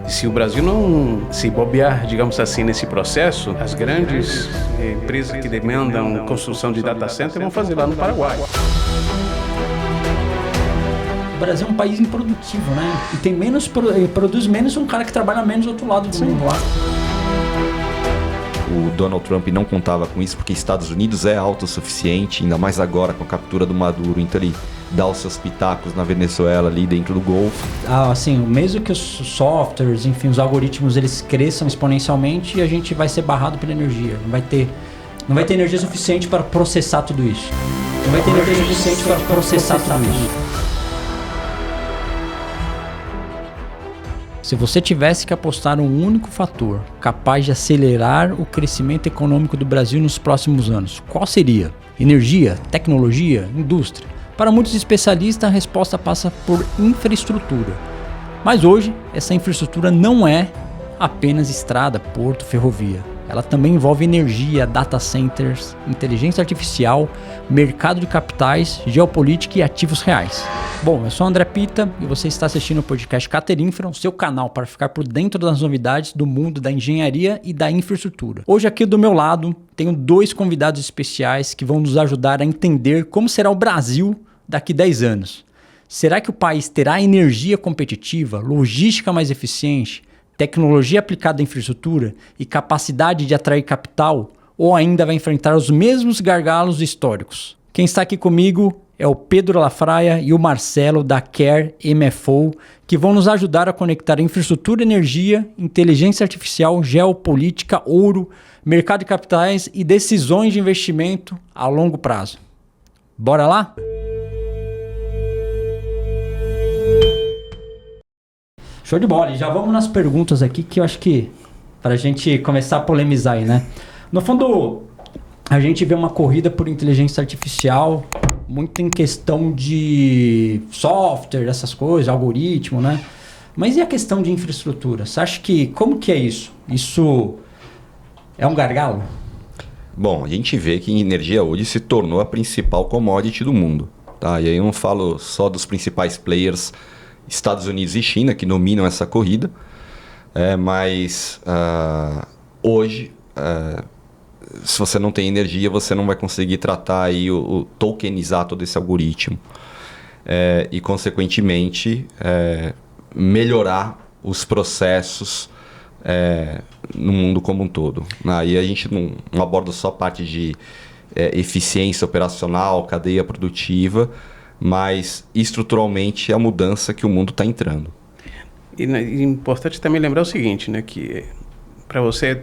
Se o Brasil não se bobear, digamos assim, nesse processo, as grandes empresas que demandam construção de data center vão fazer lá no Paraguai. O Brasil é um país improdutivo, né? E tem produz menos um cara que trabalha menos do outro lado do mundo lá. O Donald Trump não contava com isso porque Estados Unidos é autossuficiente, ainda mais agora com a captura do Maduro. Então ele dá os seus pitacos na Venezuela ali dentro do Golfo. Assim, mesmo que os softwares, enfim, os algoritmos, eles cresçam exponencialmente, a gente vai ser barrado pela energia. Não vai ter energia suficiente para processar tudo isso. Não vai ter energia suficiente para processar tudo isso. Se você tivesse que apostar um único fator capaz de acelerar o crescimento econômico do Brasil nos próximos anos, qual seria? Energia? Tecnologia? Indústria? Para muitos especialistas, a resposta passa por infraestrutura. Mas hoje, essa infraestrutura não é apenas estrada, porto, ferrovia. Ela também envolve energia, data centers, inteligência artificial, mercado de capitais, geopolítica e ativos reais. Bom, eu sou o André Pita e você está assistindo o podcast Caterinfra, o seu canal para ficar por dentro das novidades do mundo da engenharia e da infraestrutura. Hoje aqui do meu lado tenho 2 convidados especiais que vão nos ajudar a entender como será o Brasil daqui 10 anos. Será que o país terá energia competitiva, logística mais eficiente, tecnologia aplicada à infraestrutura e capacidade de atrair capital, ou ainda vai enfrentar os mesmos gargalos históricos? Quem está aqui comigo é o Pedro Lafraia e o Marcelo da Care MFO, que vão nos ajudar a conectar infraestrutura, energia, inteligência artificial, geopolítica, ouro, mercado de capitais e decisões de investimento a longo prazo. Bora lá? Show de bola. E já vamos nas perguntas aqui, que eu acho que para a gente começar a polemizar aí, né? No fundo, a gente vê uma corrida por inteligência artificial, muito em questão de software, essas coisas, algoritmo, né? Mas e a questão de infraestrutura? Você acha que, como que é isso? Isso é um gargalo? Bom, a gente vê que energia hoje se tornou a principal commodity do mundo, tá? E aí eu não falo só dos principais players, Estados Unidos e China, que dominam essa corrida, mas hoje, se você não tem energia, você não vai conseguir tratar aí o tokenizar todo esse algoritmo e, consequentemente, melhorar os processos no mundo como um todo. Aí a gente não aborda só a parte de eficiência operacional, cadeia produtiva, mas estruturalmente é a mudança que o mundo está entrando. E é importante também lembrar o seguinte, né, que para você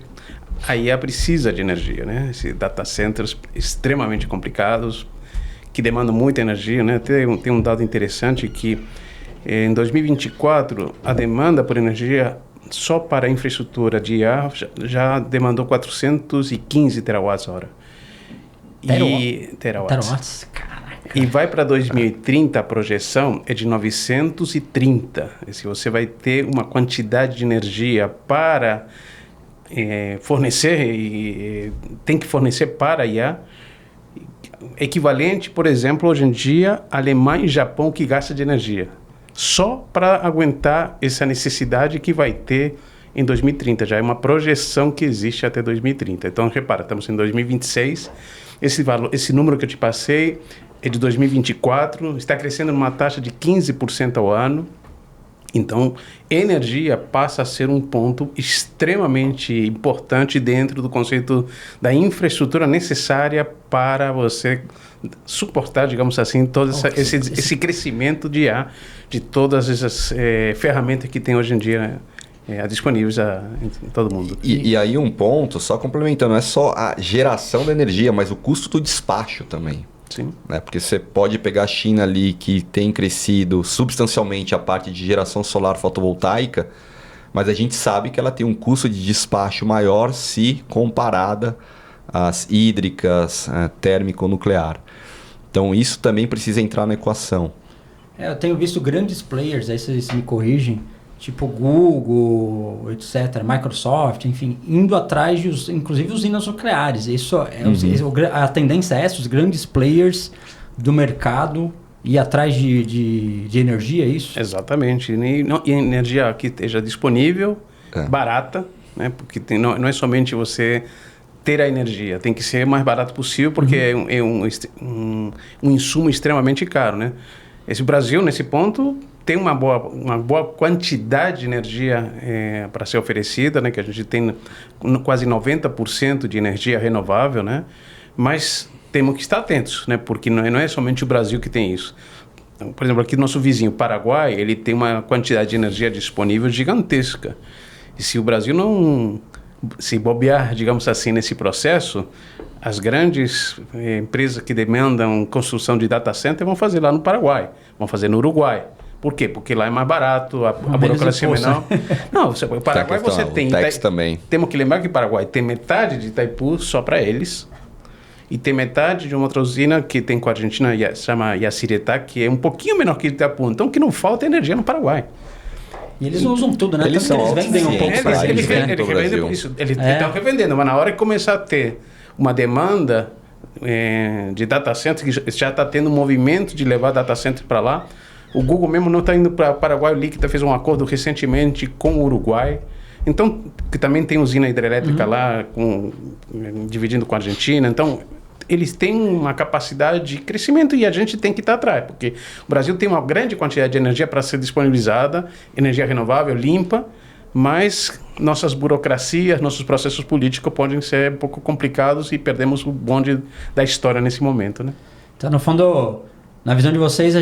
a IA precisa de energia, né? Esses data centers extremamente complicados, que demandam muita energia, né? Tem um dado interessante que em 2024 a demanda por energia só para a infraestrutura de IA já demandou 415 terawatts-hora. Terawatts? E vai para 2030, a projeção é de 930. Se você vai ter uma quantidade de energia para fornecer, e tem que fornecer para a IA, equivalente, por exemplo, hoje em dia, Alemanha e Japão que gasta de energia. Só para aguentar essa necessidade que vai ter em 2030. Já é uma projeção que existe até 2030. Então, repara, estamos em 2026. Esse número que eu te passei é de 2024, está crescendo numa taxa de 15% ao ano. Então, energia passa a ser um ponto extremamente importante dentro do conceito da infraestrutura necessária para você suportar, digamos assim, todo esse crescimento de todas essas ferramentas que tem hoje em dia disponíveis em todo mundo. E aí um ponto, só complementando, não é só a geração da energia, mas o custo do despacho também. Sim. Porque você pode pegar a China ali, que tem crescido substancialmente a parte de geração solar fotovoltaica, mas a gente sabe que ela tem um custo de despacho maior se comparada às hídricas, térmico-nuclear. Então isso também precisa entrar na equação. Eu tenho visto grandes players, aí vocês me corrigem, tipo Google, etc., Microsoft, enfim, indo atrás de, inclusive, usinas nucleares. Isso a tendência é essa, os grandes players do mercado ir atrás de energia, é isso? Exatamente. E energia que esteja disponível, barata, né? Porque não é somente você ter a energia, tem que ser o mais barato possível, porque é um insumo extremamente caro, né? Esse Brasil, nesse ponto, tem uma boa quantidade de energia para ser oferecida, né? Que a gente tem quase 90% de energia renovável, né? Mas temos que estar atentos, né? Porque não é somente o Brasil que tem isso. Então, por exemplo, aqui nosso vizinho, Paraguai, ele tem uma quantidade de energia disponível gigantesca. E se o Brasil não se bobear, digamos assim, nesse processo, as grandes empresas que demandam construção de data center vão fazer lá no Paraguai, vão fazer no Uruguai. Por quê? Porque lá é mais barato, a burocracia é menor. Não, o Paraguai você tem... também. Temos que lembrar que o Paraguai tem metade de Itaipu só para eles, e tem metade de uma outra usina que tem com a Argentina, se chama Yacyretá, que é um pouquinho menor que Itaipu. Então, que não falta energia no Paraguai. E eles não usam tudo, né? Eles vendem um pouco para eles, né? Eles revendem isso. Eles estão revendendo, mas na hora que começar a ter uma demanda de data center, que já está tendo um movimento de levar data center para lá, o Google mesmo não está indo para Paraguai. O Líquida fez um acordo recentemente com o Uruguai. Então, que também tem usina hidrelétrica lá, dividindo com a Argentina. Então, eles têm uma capacidade de crescimento e a gente tem que estar atrás, porque o Brasil tem uma grande quantidade de energia para ser disponibilizada, energia renovável, limpa, mas nossas burocracias, nossos processos políticos podem ser um pouco complicados e perdemos o bonde da história nesse momento, né? Então, no fundo, na visão de vocês,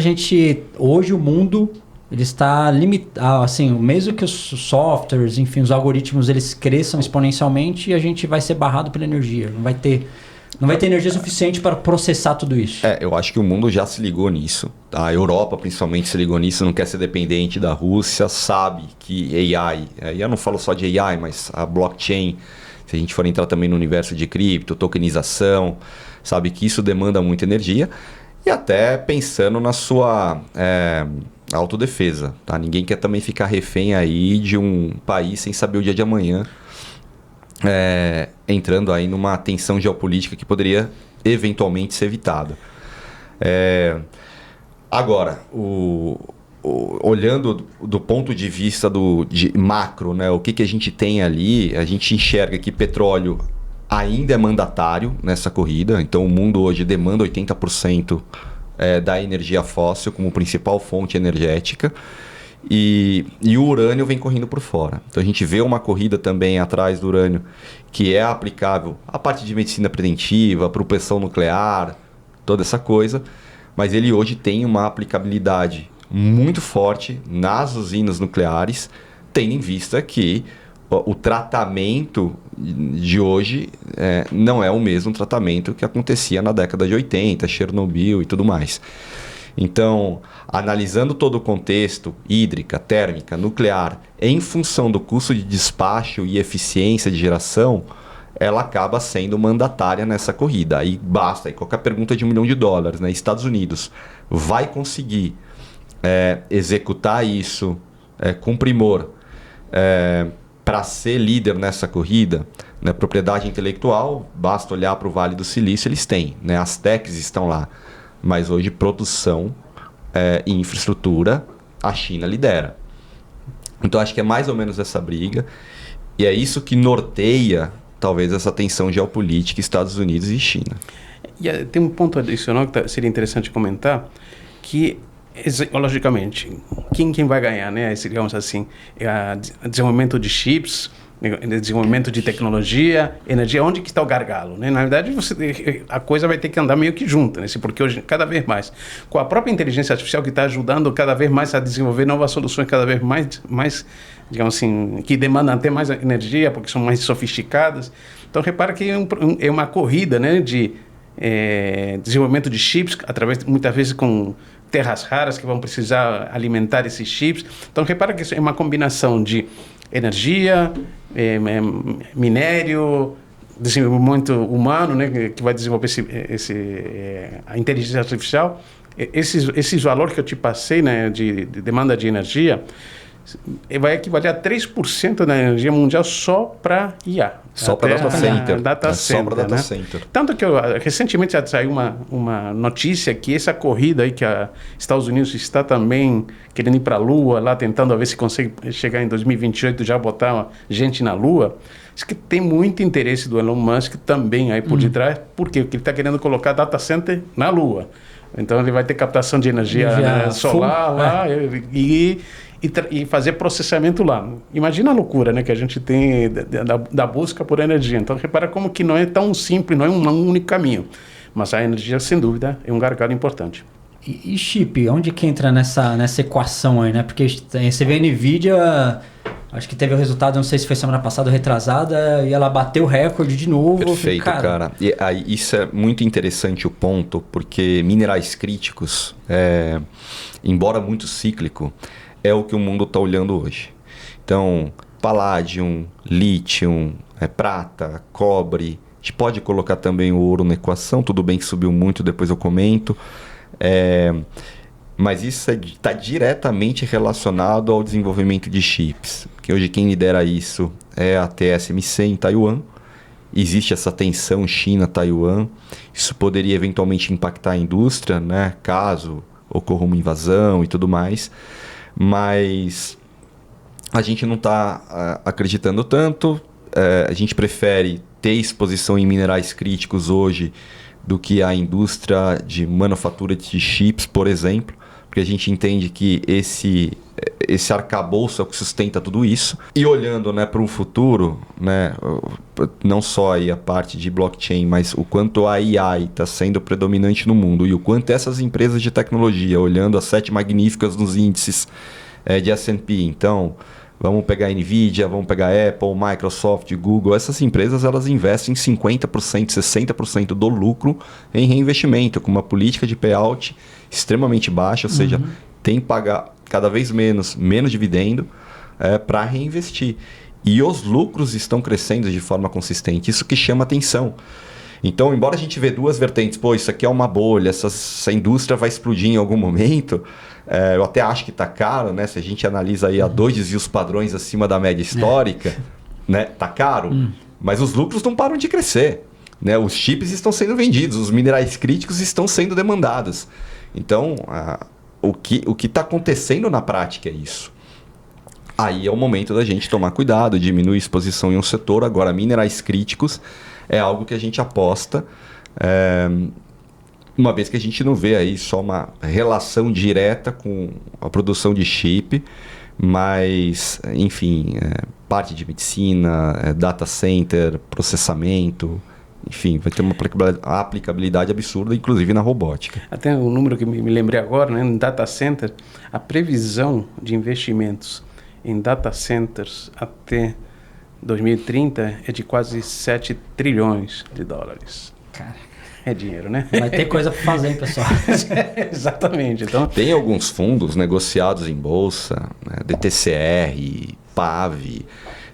hoje o mundo ele está limitado, assim, mesmo que os softwares, enfim, os algoritmos, eles cresçam exponencialmente, a gente vai ser barrado pela energia, não vai ter energia suficiente para processar tudo isso. Eu acho que o mundo já se ligou nisso. A Europa, principalmente, se ligou nisso, não quer ser dependente da Rússia, sabe que AI, eu não falo só de AI, mas a blockchain, se a gente for entrar também no universo de cripto, tokenização, sabe que isso demanda muita energia, e até pensando na sua autodefesa. Tá? Ninguém quer também ficar refém aí de um país sem saber o dia de amanhã, entrando aí numa tensão geopolítica que poderia eventualmente ser evitada. Agora, olhando do ponto de vista de macro, né, o que a gente tem ali, a gente enxerga que petróleo ainda é mandatário nessa corrida, então o mundo hoje demanda 80% da energia fóssil como principal fonte energética. E o urânio vem correndo por fora. Então a gente vê uma corrida também atrás do urânio que é aplicável à parte de medicina preventiva, propulsão nuclear, toda essa coisa. Mas ele hoje tem uma aplicabilidade muito forte nas usinas nucleares, tendo em vista que o tratamento de hoje não é o mesmo tratamento que acontecia na década de 80, Chernobyl e tudo mais. Então, analisando todo o contexto, hídrica, térmica, nuclear, em função do custo de despacho e eficiência de geração, ela acaba sendo mandatária nessa corrida. Aí basta, aí qualquer pergunta de $1 milhão, né? Estados Unidos vai conseguir executar isso com primor para ser líder nessa corrida, né? Propriedade intelectual, basta olhar para o Vale do Silício, eles têm, né? As techs estão lá. Mas hoje produção e infraestrutura, a China lidera. Então acho que é mais ou menos essa briga. E é isso que norteia, talvez, essa tensão geopolítica Estados Unidos e China. E tem um ponto adicional que seria interessante comentar, que, logicamente, quem vai ganhar, né? Digamos assim, desenvolvimento de chips, desenvolvimento de tecnologia, energia, onde que está o gargalo, né? Na verdade, a coisa vai ter que andar meio que junto, né? Porque hoje, cada vez mais, com a própria inteligência artificial que está ajudando cada vez mais a desenvolver novas soluções, cada vez mais, digamos assim, que demandam até mais energia, porque são mais sofisticadas. Então, repara que é uma corrida, né, de desenvolvimento de chips, muitas vezes com terras raras que vão precisar alimentar esses chips. Então, repara que isso é uma combinação de energia, minério, desenvolvimento humano, né, que vai desenvolver a inteligência artificial. Esses valores que eu te passei, né, de demanda de energia, vai equivaler a 3% da energia mundial só para IA. Só para data center. Só para data center. Tanto que recentemente já saiu uma notícia que essa corrida aí que os Estados Unidos está também querendo ir para a Lua, lá tentando ver se consegue chegar em 2028 já botar gente na Lua. Acho que tem muito interesse do Elon Musk também aí por detrás, porque ele está querendo colocar data center na Lua. Então ele vai ter captação de energia solar lá e fazer processamento lá. Imagina a loucura, né, que a gente tem da busca por energia. Então, repara como que não é tão simples, não é um único caminho. Mas a energia, sem dúvida, é um gargalo importante. E chip, onde que entra nessa equação aí, né? Porque você vê a NVIDIA, acho que teve o resultado, não sei se foi semana passada ou retrasada, e ela bateu o recorde de novo. Perfeito, cara. E aí, isso é muito interessante o ponto, porque minerais críticos, embora muito cíclico, é o que o mundo está olhando hoje. Então, palladium, lítio, prata, cobre. A gente pode colocar também o ouro na equação. Tudo bem que subiu muito, depois eu comento. Mas isso está diretamente relacionado ao desenvolvimento de chips. Porque hoje quem lidera isso é a TSMC em Taiwan. Existe essa tensão China-Taiwan. Isso poderia eventualmente impactar a indústria, né? Caso ocorra uma invasão e tudo mais. Mas a gente não está acreditando tanto. A gente prefere ter exposição em minerais críticos hoje do que a indústria de manufatura de chips, por exemplo, porque a gente entende que esse arcabouço é o que sustenta tudo isso. E olhando, né, para um futuro, né, não só aí a parte de blockchain, mas o quanto a AI está sendo predominante no mundo e o quanto essas empresas de tecnologia, olhando as 7 magníficas nos índices de S&P, então vamos pegar a NVIDIA, vamos pegar a Apple, Microsoft, Google. Essas empresas elas investem 50%, 60% do lucro em reinvestimento, com uma política de payout extremamente baixa, ou seja, tem que pagar cada vez menos dividendo para reinvestir. E os lucros estão crescendo de forma consistente. Isso que chama atenção. Então, embora a gente vê duas vertentes, isso aqui é uma bolha, essa indústria vai explodir em algum momento, eu até acho que está caro, né? Se a gente analisa aí a 2 desvios padrões acima da média histórica, né? Tá caro, mas os lucros não param de crescer, né? Os chips estão sendo vendidos, os minerais críticos estão sendo demandados. Então, o que está acontecendo na prática é isso. Aí é o momento da gente tomar cuidado, diminuir a exposição em um setor. Agora, minerais críticos é algo que a gente aposta, uma vez que a gente não vê aí só uma relação direta com a produção de chip, mas, enfim, parte de medicina, data center, processamento, enfim, vai ter uma aplicabilidade absurda, inclusive na robótica. Até um número que me lembrei agora, né, em data center, a previsão de investimentos em data centers até 2030 é de quase 7 trilhões de dólares. Cara, é dinheiro, né? vai ter coisa para fazer, hein, pessoal? Exatamente. Então, tem alguns fundos negociados em bolsa, né, DTCR, PAV.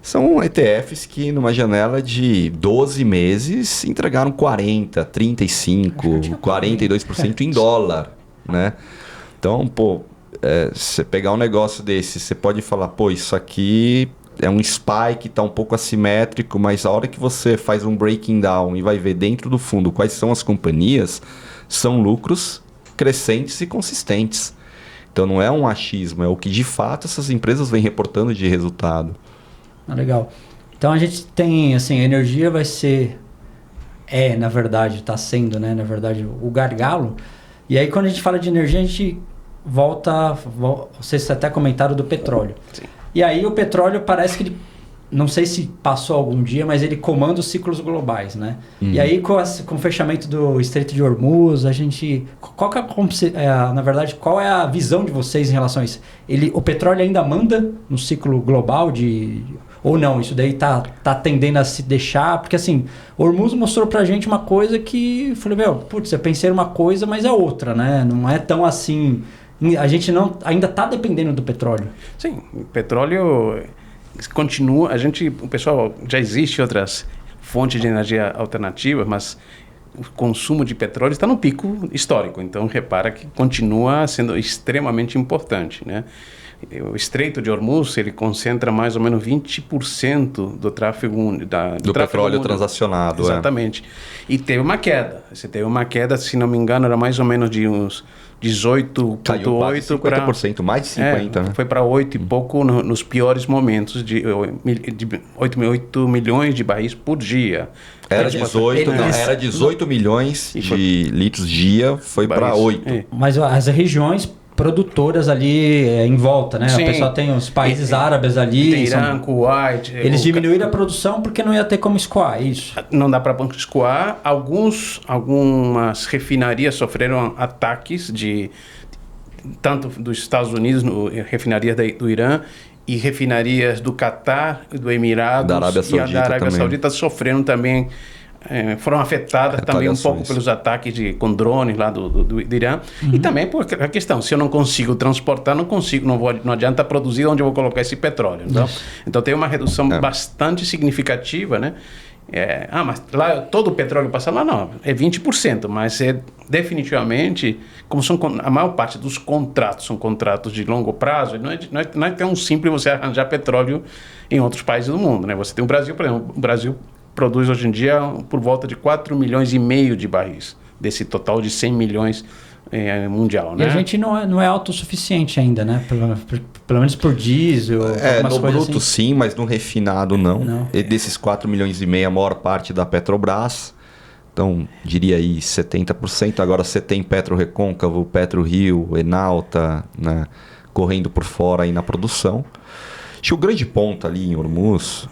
São ETFs que numa janela de 12 meses entregaram 40%, 35%, 42% em dólar, né? Então, você pegar um negócio desse, você pode falar, isso aqui é um spike, está um pouco assimétrico, mas a hora que você faz um breaking down e vai ver dentro do fundo quais são as companhias, são lucros crescentes e consistentes. Então não é um achismo, é o que de fato essas empresas vêm reportando de resultado. Legal. Então a gente tem, assim, a energia vai ser, na verdade, está sendo, né, na verdade, o gargalo. E aí quando a gente fala de energia, a gente volta vocês até comentaram do petróleo. Sim. E aí o petróleo parece que ele, não sei se passou algum dia, mas ele comanda os ciclos globais, né? E aí com o fechamento do Estreito de Hormuz, a gente... na verdade, qual é a visão de vocês em relação a isso? O petróleo ainda manda no ciclo global ou não? Isso daí tá tendendo a se deixar? Porque assim, Hormuz mostrou pra gente uma coisa que... Eu falei, eu pensei uma coisa, mas é outra, né? Não é tão assim... A gente ainda está dependendo do petróleo. Sim, o petróleo continua. O pessoal, já existe outras fontes de energia alternativa, mas o consumo de petróleo está no pico histórico. Então, repara que continua sendo extremamente importante, né? o Estreito de Hormuz, ele concentra mais ou menos 20% do tráfego do petróleo transacionado. Exatamente. E teve uma queda. Você teve uma queda, se não me engano, era mais ou menos de uns 18,8 para 50%, mais de 50%, né? Foi para 8 e pouco nos piores momentos, de 8 milhões de barris por dia. Era 18 milhões de litros dia, foi para 8. Mas as regiões produtoras ali em volta, né? Sim. O pessoal tem os países árabes ali. Tem Irã, Kuwait. Eles diminuíram a produção porque não ia ter como escoar, isso? Não dá para escoar. Algumas refinarias sofreram ataques tanto dos Estados Unidos, refinarias do Irã, e refinarias do Catar, do Emirados da Arábia Saudita, e da Arábia Saudita sofreram também. Foram afetadas também um pouco pelos ataques com drones lá do Irã. E também por a questão, se eu não consigo transportar, não adianta produzir onde eu vou colocar esse petróleo. Então tem uma redução bastante significativa, né? Mas lá todo o petróleo passa lá, não, é 20%, mas definitivamente, como a maior parte dos contratos são contratos de longo prazo, não é tão simples você arranjar petróleo em outros países do mundo, né? Você tem o Brasil, por exemplo, o Brasil produz hoje em dia por volta de 4,5 milhões de barris, desse total de 100 milhões mundial, né? E a gente não é autossuficiente ainda, né? Pelo menos por diesel, no bruto assim. Sim, mas no refinado não. E desses 4,5 milhões, a maior parte da Petrobras, então diria aí 70%. Agora você tem PetroRecôncavo, PetroRio, Enalta, né, correndo por fora aí na produção. Acho que o grande ponto ali em Hormuz,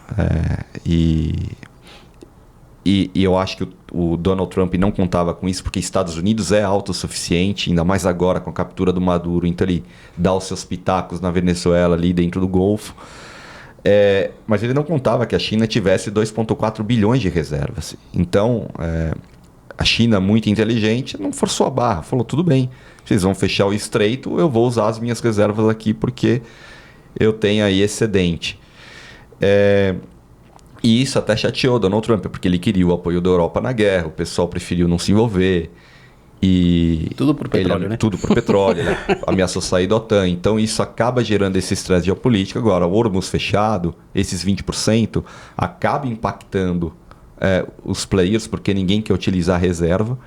e eu acho que o Donald Trump não contava com isso, porque Estados Unidos é autossuficiente, ainda mais agora com a captura do Maduro. Então ele dá os seus pitacos na Venezuela, ali dentro do Golfo. Mas ele não contava que a China tivesse 2,4 bilhões de reservas. Então, a China, muito inteligente, não forçou a barra. Falou, tudo bem, vocês vão fechar o estreito, eu vou usar as minhas reservas aqui porque eu tenho aí excedente. E isso até chateou Donald Trump, porque ele queria o apoio da Europa na guerra, o pessoal preferiu não se envolver. Tudo por petróleo, né? Tudo por petróleo. Ele ameaçou sair da OTAN. Então isso acaba gerando esse estresse geopolítico. Agora, o Hormuz fechado, esses 20%, acaba impactando os players, porque ninguém quer utilizar a reserva.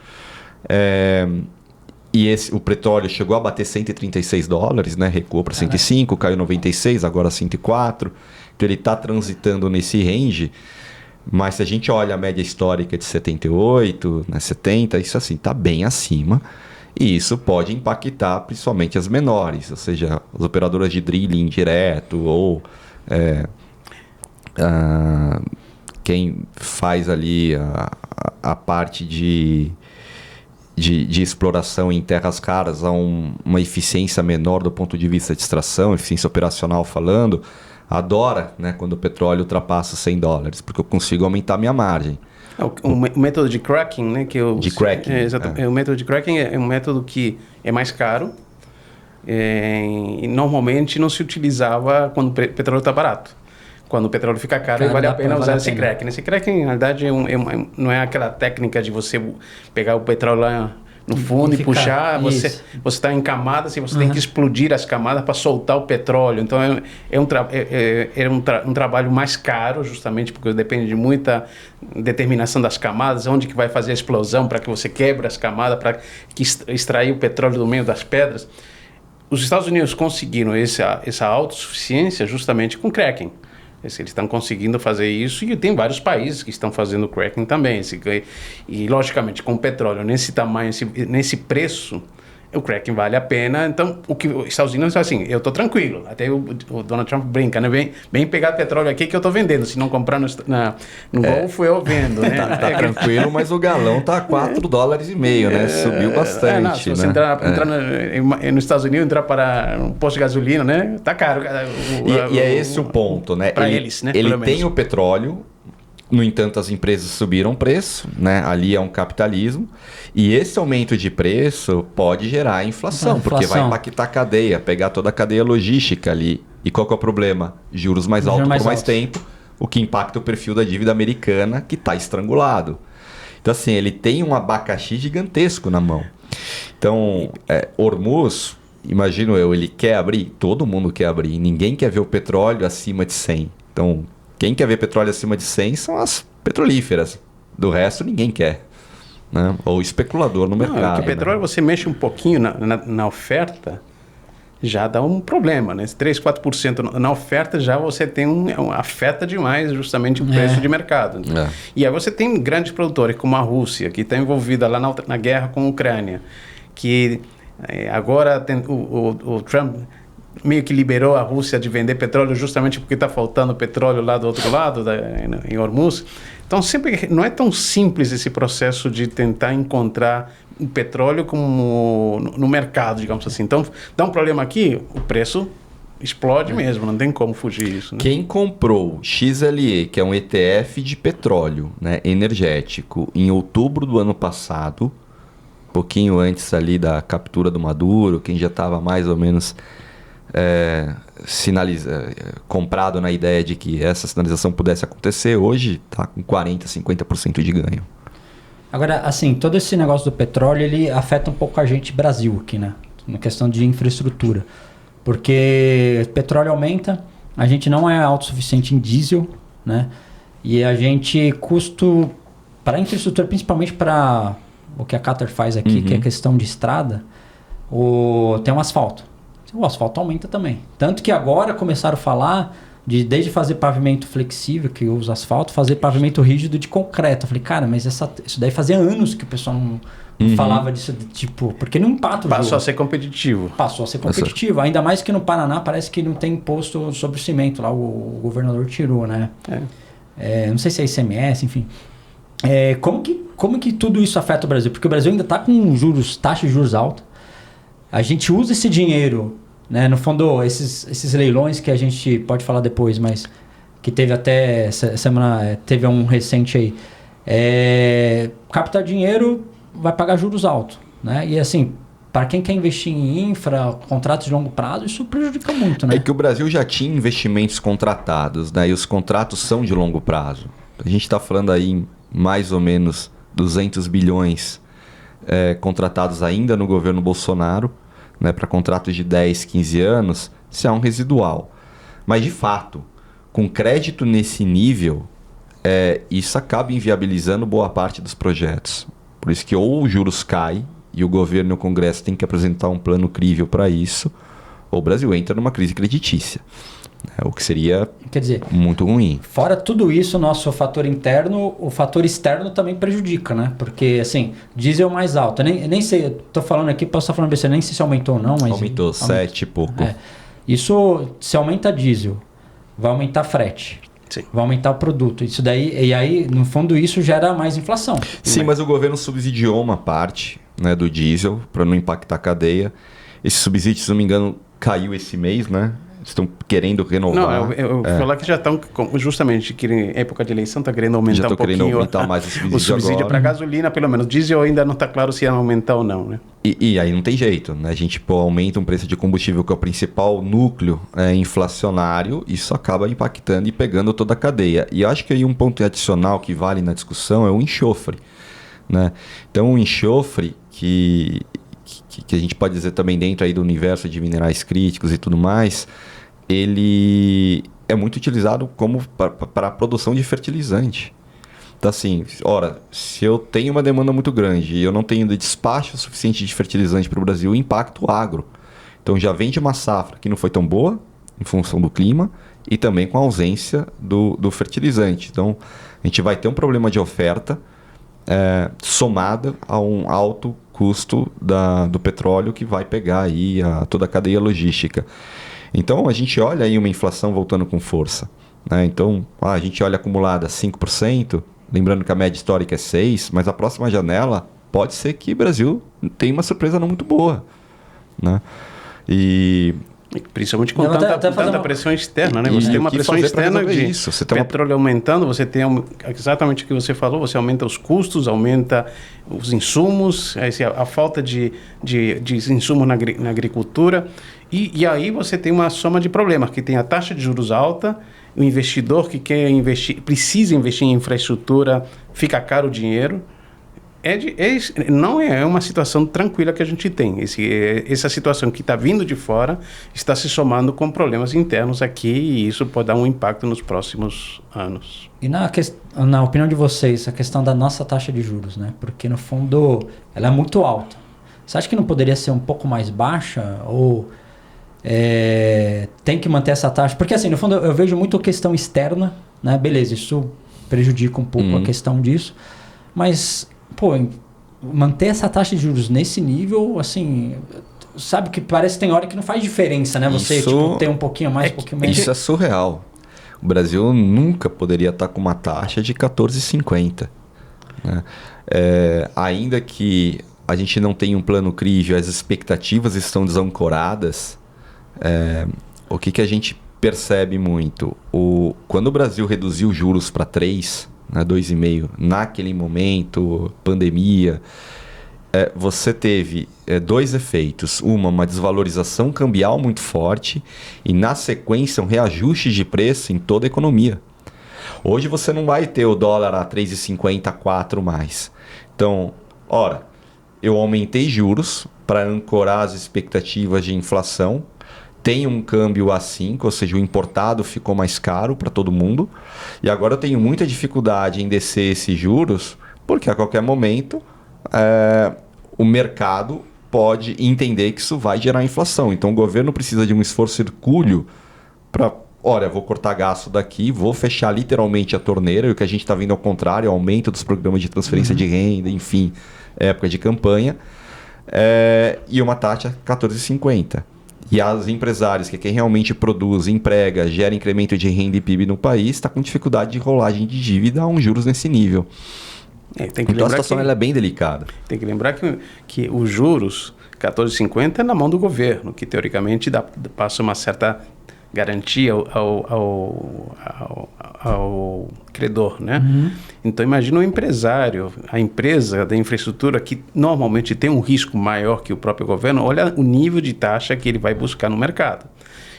O petróleo chegou a bater $136, né? Recuou para 105, caiu 96, agora 104. Então ele está transitando nesse range, mas se a gente olha a média histórica de 78, né, 70, isso assim está bem acima, e isso pode impactar principalmente as menores, ou seja, as operadoras de drilling direto ou quem faz ali a parte de exploração em terras raras a uma eficiência menor do ponto de vista de extração, eficiência operacional falando, adora, né, quando o petróleo ultrapassa $100, porque eu consigo aumentar minha margem. O método de cracking, né? O método de cracking é um método que é mais caro e normalmente não se utilizava quando o petróleo está barato. Quando o petróleo fica caro, vale a pena usar esse cracking. Esse cracking, na verdade, não é aquela técnica de você pegar o petróleo lá no fundo e puxar. Você está em camadas e você tem que explodir as camadas para soltar o petróleo. Então, é um trabalho mais caro, justamente porque depende de muita determinação das camadas, onde que vai fazer a explosão para que você quebre as camadas, para extrair o petróleo do meio das pedras. Os Estados Unidos conseguiram essa autossuficiência justamente com cracking. Eles estão conseguindo fazer isso e tem vários países que estão fazendo cracking também. E, logicamente, com o petróleo nesse tamanho, nesse preço, o cracking vale a pena. Então, o que os Estados Unidos é assim, eu estou tranquilo. Até o Donald Trump brinca, né? Vem pegar petróleo aqui que eu estou vendendo. Se não comprar no Golfo, eu vendo, né? Tá tranquilo, mas o galão tá $4,5, né? Subiu bastante. Se você entrar nos Estados Unidos, entrar para um posto de gasolina, né? Tá caro. E é esse o ponto, né? Para eles, né? Ele tem o petróleo. No entanto, as empresas subiram o preço, né? Ali é um capitalismo. E esse aumento de preço pode gerar inflação, porque vai impactar a cadeia, pegar toda a cadeia logística ali. E qual que é o problema? Juros mais altos por mais tempo, o que impacta o perfil da dívida americana, que está estrangulado. Então, assim, ele tem um abacaxi gigantesco na mão. Então, Hormuz, imagino eu, ele quer abrir? Todo mundo quer abrir. Ninguém quer ver o petróleo acima de 100. Então, quem quer ver petróleo acima de 100 são as petrolíferas. Do resto, ninguém quer. Né? Ou especulador no mercado. Porque o petróleo, você mexe um pouquinho na oferta, já dá um problema, né? 3, 4% na oferta já você tem afeta demais justamente o preço de mercado. E aí você tem grandes produtores como a Rússia, que está envolvida lá na guerra com a Ucrânia, que agora tem, o Trump meio que liberou a Rússia de vender petróleo justamente porque está faltando petróleo lá do outro lado, em Hormuz. Então, sempre não é tão simples esse processo de tentar encontrar o petróleo como no mercado, digamos assim. Então, dá um problema aqui, o preço explode mesmo, não tem como fugir disso. Né? Quem comprou XLE, que é um ETF de petróleo, né, energético, em outubro do ano passado, pouquinho antes ali da captura do Maduro, quem já estava mais ou menos comprado na ideia de que essa sinalização pudesse acontecer, hoje está com 40%, 50% de ganho. Agora, assim, todo esse negócio do petróleo, ele afeta um pouco a gente Brasil aqui, né? Na questão de infraestrutura. Porque o petróleo aumenta, a gente não é autossuficiente em diesel, né? E a gente custo para infraestrutura, principalmente para o que a Qatar faz aqui, que é questão de estrada, tem um asfalto. O asfalto aumenta também. Tanto que agora começaram a falar desde fazer pavimento flexível, que usa asfalto, fazer pavimento rígido de concreto. Eu falei, cara, mas isso daí fazia anos que o pessoal não falava disso, tipo, porque não empata o jogo. Passou a ser competitivo. Passou a ser competitivo. Ainda mais que no Paraná parece que não tem imposto sobre o cimento. Lá o governador tirou, né? Não sei se é ICMS, enfim. Como que tudo isso afeta o Brasil? Porque o Brasil ainda está com taxa de juros alta. A gente usa esse dinheiro, né? No fundo, esses leilões que a gente pode falar depois, mas que teve até essa semana, teve um recente aí. Captar dinheiro vai pagar juros altos, né? E assim, para quem quer investir em infra, contratos de longo prazo, isso prejudica muito, né? É que o Brasil já tinha investimentos contratados, né? E os contratos são de longo prazo. A gente está falando aí em mais ou menos 200 bilhões contratados ainda no governo Bolsonaro, né, para contratos de 10, 15 anos, isso é um residual. Mas, de fato, com crédito nesse nível, isso acaba inviabilizando boa parte dos projetos. Por isso que ou os juros caem e o governo e o Congresso têm que apresentar um plano crível para isso, ou o Brasil entra numa crise creditícia. O que seria, quer dizer, muito ruim. Fora tudo isso, o nosso fator interno, o fator externo também prejudica, né? Porque, assim, diesel mais alto. Eu nem sei, estou falando aqui, posso estar falando besteira, nem sei se aumentou ou não, mas... Aumentou 7 e pouco. Isso, se aumenta diesel, vai aumentar frete. Sim. Vai aumentar o produto. Isso daí, e aí, no fundo, isso gera mais inflação. Sim, mas o governo subsidiou uma parte, né, do diesel para não impactar a cadeia. Esse subsídio, se não me engano, caiu esse mês, né? Estão querendo renovar. Não, eu falar que já estão, justamente, que em época de eleição, está querendo aumentar um pouquinho aumentar mais o subsídio para gasolina, pelo menos. Diesel ainda não está claro se ia aumentar ou não, né? E aí não tem jeito, né? A gente aumenta um preço de combustível que é o principal núcleo inflacionário, isso acaba impactando e pegando toda a cadeia. E eu acho que aí um ponto adicional que vale na discussão é o enxofre, né? Então, o enxofre que a gente pode dizer também dentro aí do universo de minerais críticos e tudo mais, ele é muito utilizado como para a produção de fertilizante. Então, assim, se eu tenho uma demanda muito grande e eu não tenho despacho suficiente de fertilizante para o Brasil, impacta o agro. Então, já vem de uma safra que não foi tão boa, em função do clima, e também com a ausência do fertilizante. Então, a gente vai ter um problema de oferta somada a um alto custo do petróleo que vai pegar aí toda a cadeia logística. Então, a gente olha aí uma inflação voltando com força, né? Então, a gente olha acumulada 5%, lembrando que a média histórica é 6%, mas a próxima janela pode ser que o Brasil tenha uma surpresa não muito boa, né? Principalmente com tanta pressão externa, né? Você tem uma pressão externa de petróleo aumentando, você tem exatamente o que você falou, você aumenta os custos, aumenta os insumos, a falta de insumos na agricultura, e aí você tem uma soma de problemas, que tem a taxa de juros alta, o investidor que quer investir, precisa investir em infraestrutura, fica caro o dinheiro, Não é uma situação tranquila que a gente tem. Essa situação que está vindo de fora está se somando com problemas internos aqui e isso pode dar um impacto nos próximos anos. E na opinião de vocês, a questão da nossa taxa de juros, né? Porque no fundo ela é muito alta. Você acha que não poderia ser um pouco mais baixa? Ou tem que manter essa taxa? Porque assim, no fundo eu vejo muito questão externa, né? Beleza, isso prejudica um pouco a questão disso. Mas, manter essa taxa de juros nesse nível, assim, sabe que parece que tem hora que não faz diferença, né? Você ter um pouquinho mais, um pouquinho menos. Isso é surreal. O Brasil nunca poderia estar com uma taxa de 14,50. Né? Ainda que a gente não tenha um plano CRI, as expectativas estão desancoradas, o que a gente percebe muito? Quando o Brasil reduziu os juros para 3, 2,5, naquele momento, pandemia, você teve dois efeitos. Uma desvalorização cambial muito forte e, na sequência, um reajuste de preço em toda a economia. Hoje você não vai ter o dólar a 3,50, 4 mais. Então, eu aumentei juros para ancorar as expectativas de inflação. Tem um câmbio a 5, ou seja, o importado ficou mais caro para todo mundo. E agora eu tenho muita dificuldade em descer esses juros, porque a qualquer momento o mercado pode entender que isso vai gerar inflação. Então o governo precisa de um esforço hercúleo para, vou cortar gasto daqui, vou fechar literalmente a torneira. E o que a gente está vendo ao contrário, aumento dos programas de transferência de renda, enfim, época de campanha. E uma taxa 14,50. E os empresários, que é quem realmente produz, emprega, gera incremento de renda e PIB no país, está com dificuldade de rolagem de dívida a juros nesse nível. Então a situação ela é bem delicada. Tem que lembrar que os juros 14,50 é na mão do governo, que teoricamente passa uma certa garantia ao credor, né? Então imagina o empresário, a empresa da infraestrutura que normalmente tem um risco maior que o próprio governo, olha o nível de taxa que ele vai buscar no mercado.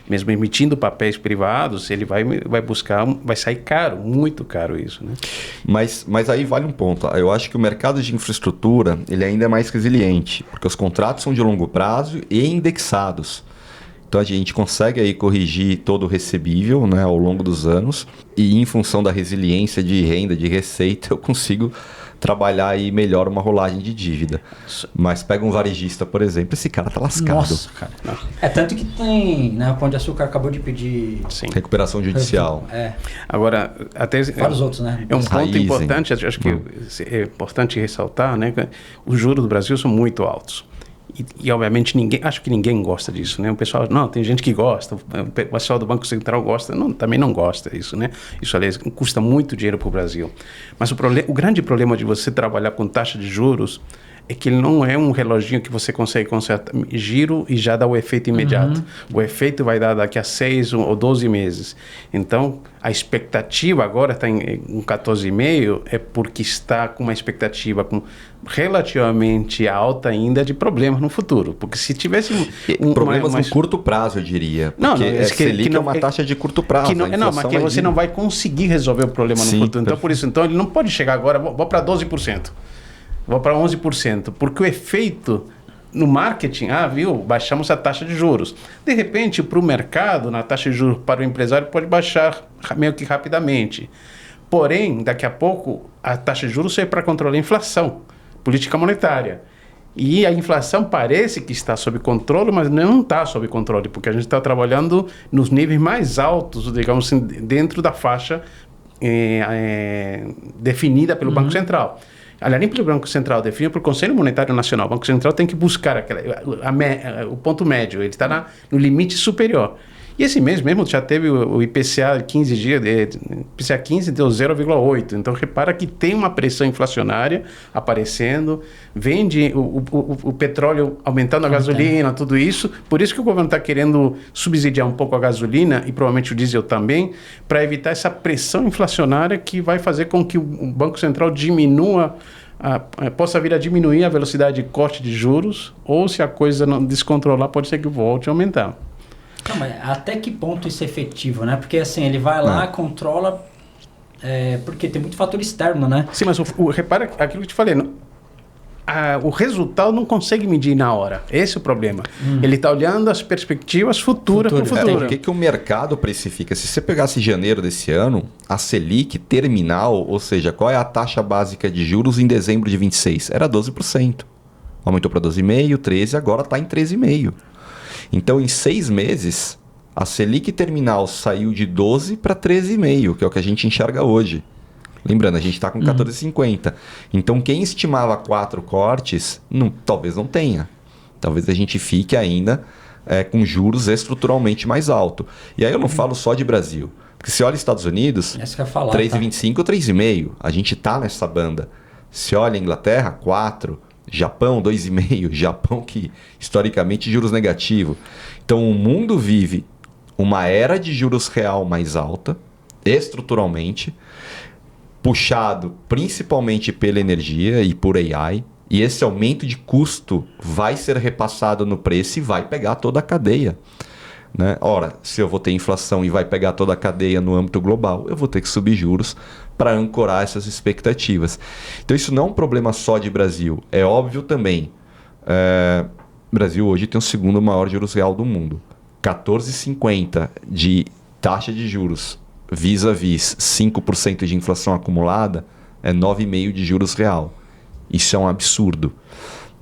Mesmo emitindo papéis privados, ele vai buscar, vai sair caro, muito caro isso, né? Mas aí vale um ponto. Eu acho que o mercado de infraestrutura ele ainda é mais resiliente, porque os contratos são de longo prazo e indexados. Então a gente consegue aí corrigir todo o recebível, né, ao longo dos anos, e em função da resiliência de renda, de receita, eu consigo trabalhar aí melhor uma rolagem de dívida. Mas pega um varejista, por exemplo, esse cara tá lascado. Nossa, cara. Tanto que tem, né, o Pão de Açúcar acabou de pedir... Sim. Recuperação judicial. Agora, até... Vários outros, né? É um ponto importante, acho que é importante ressaltar, né, que os juros do Brasil são muito altos. E obviamente acho que ninguém gosta disso, né? O pessoal, tem gente que gosta, o pessoal do Banco Central gosta, também não gosta disso, né? Isso, aliás, custa muito dinheiro para o Brasil. Mas o grande problema de você trabalhar com taxa de juros é que ele não é um reloginho que você consegue consertar giro e já dá o efeito imediato. O efeito vai dar daqui a 6 ou 12 meses. Então, a expectativa agora está em 14,5 é porque está com uma expectativa relativamente alta ainda de problemas no futuro. Porque se tivesse... problemas no curto prazo, eu diria. Porque Selic é uma taxa de curto prazo. Mas que você não vai conseguir resolver o problema no futuro. Então, por isso, ele não pode chegar agora, vou para 12%. Vou para 11%, porque o efeito no marketing, baixamos a taxa de juros. De repente, para o mercado, na taxa de juros para o empresário pode baixar meio que rapidamente. Porém, daqui a pouco, a taxa de juros serve para controlar a inflação, política monetária. E a inflação parece que está sob controle, mas não está sob controle, porque a gente está trabalhando nos níveis mais altos, digamos assim, dentro da faixa definida pelo Banco Central. Aliás, nem pelo Banco Central, definido pelo Conselho Monetário Nacional. O Banco Central tem que buscar o ponto médio, ele está no limite superior. E esse mês mesmo já teve o IPCA 15 dias, IPCA 15 deu 0,8. Então, repara que tem uma pressão inflacionária aparecendo, vende o petróleo aumentando a gasolina, tudo isso. Por isso que o governo está querendo subsidiar um pouco a gasolina e provavelmente o diesel também, para evitar essa pressão inflacionária que vai fazer com que o Banco Central possa vir a diminuir a velocidade de corte de juros, ou se a coisa não descontrolar, pode ser que volte a aumentar. Não, mas até que ponto isso é efetivo, né? Porque assim, ele vai lá, controla, porque tem muito fator externo, né? Sim, mas repara aquilo que eu te falei, o resultado não consegue medir na hora. Esse é o problema. Ele está olhando as perspectivas futuras para o futuro. O que o mercado precifica? Se você pegasse janeiro desse ano, a Selic terminal, ou seja, qual é a taxa básica de juros em dezembro de 26? Era 12%. Aumentou para 12,5%, 13%, agora está em 13,5%. Então, em 6 meses, a Selic terminal saiu de 12% para 13,5%, que é o que a gente enxerga hoje. Lembrando, a gente está com 14,50. Então, quem estimava 4 cortes, talvez não tenha. Talvez a gente fique ainda com juros estruturalmente mais alto. E aí eu não falo só de Brasil. Porque se olha Estados Unidos, 3,25 ou 3,5. A gente está nessa banda. Se olha Inglaterra, 4. Japão, 2,5. Japão que, historicamente, juros negativos. Então, o mundo vive uma era de juros real mais alta, estruturalmente, puxado principalmente pela energia e por AI, e esse aumento de custo vai ser repassado no preço e vai pegar toda a cadeia. Né? Ora, se eu vou ter inflação e vai pegar toda a cadeia no âmbito global, eu vou ter que subir juros para ancorar essas expectativas. Então isso não é um problema só de Brasil, é óbvio também. O Brasil hoje tem o segundo maior juros real do mundo. 14,50 de taxa de juros vis-a-vis 5% de inflação acumulada é 9,5% de juros real. Isso é um absurdo.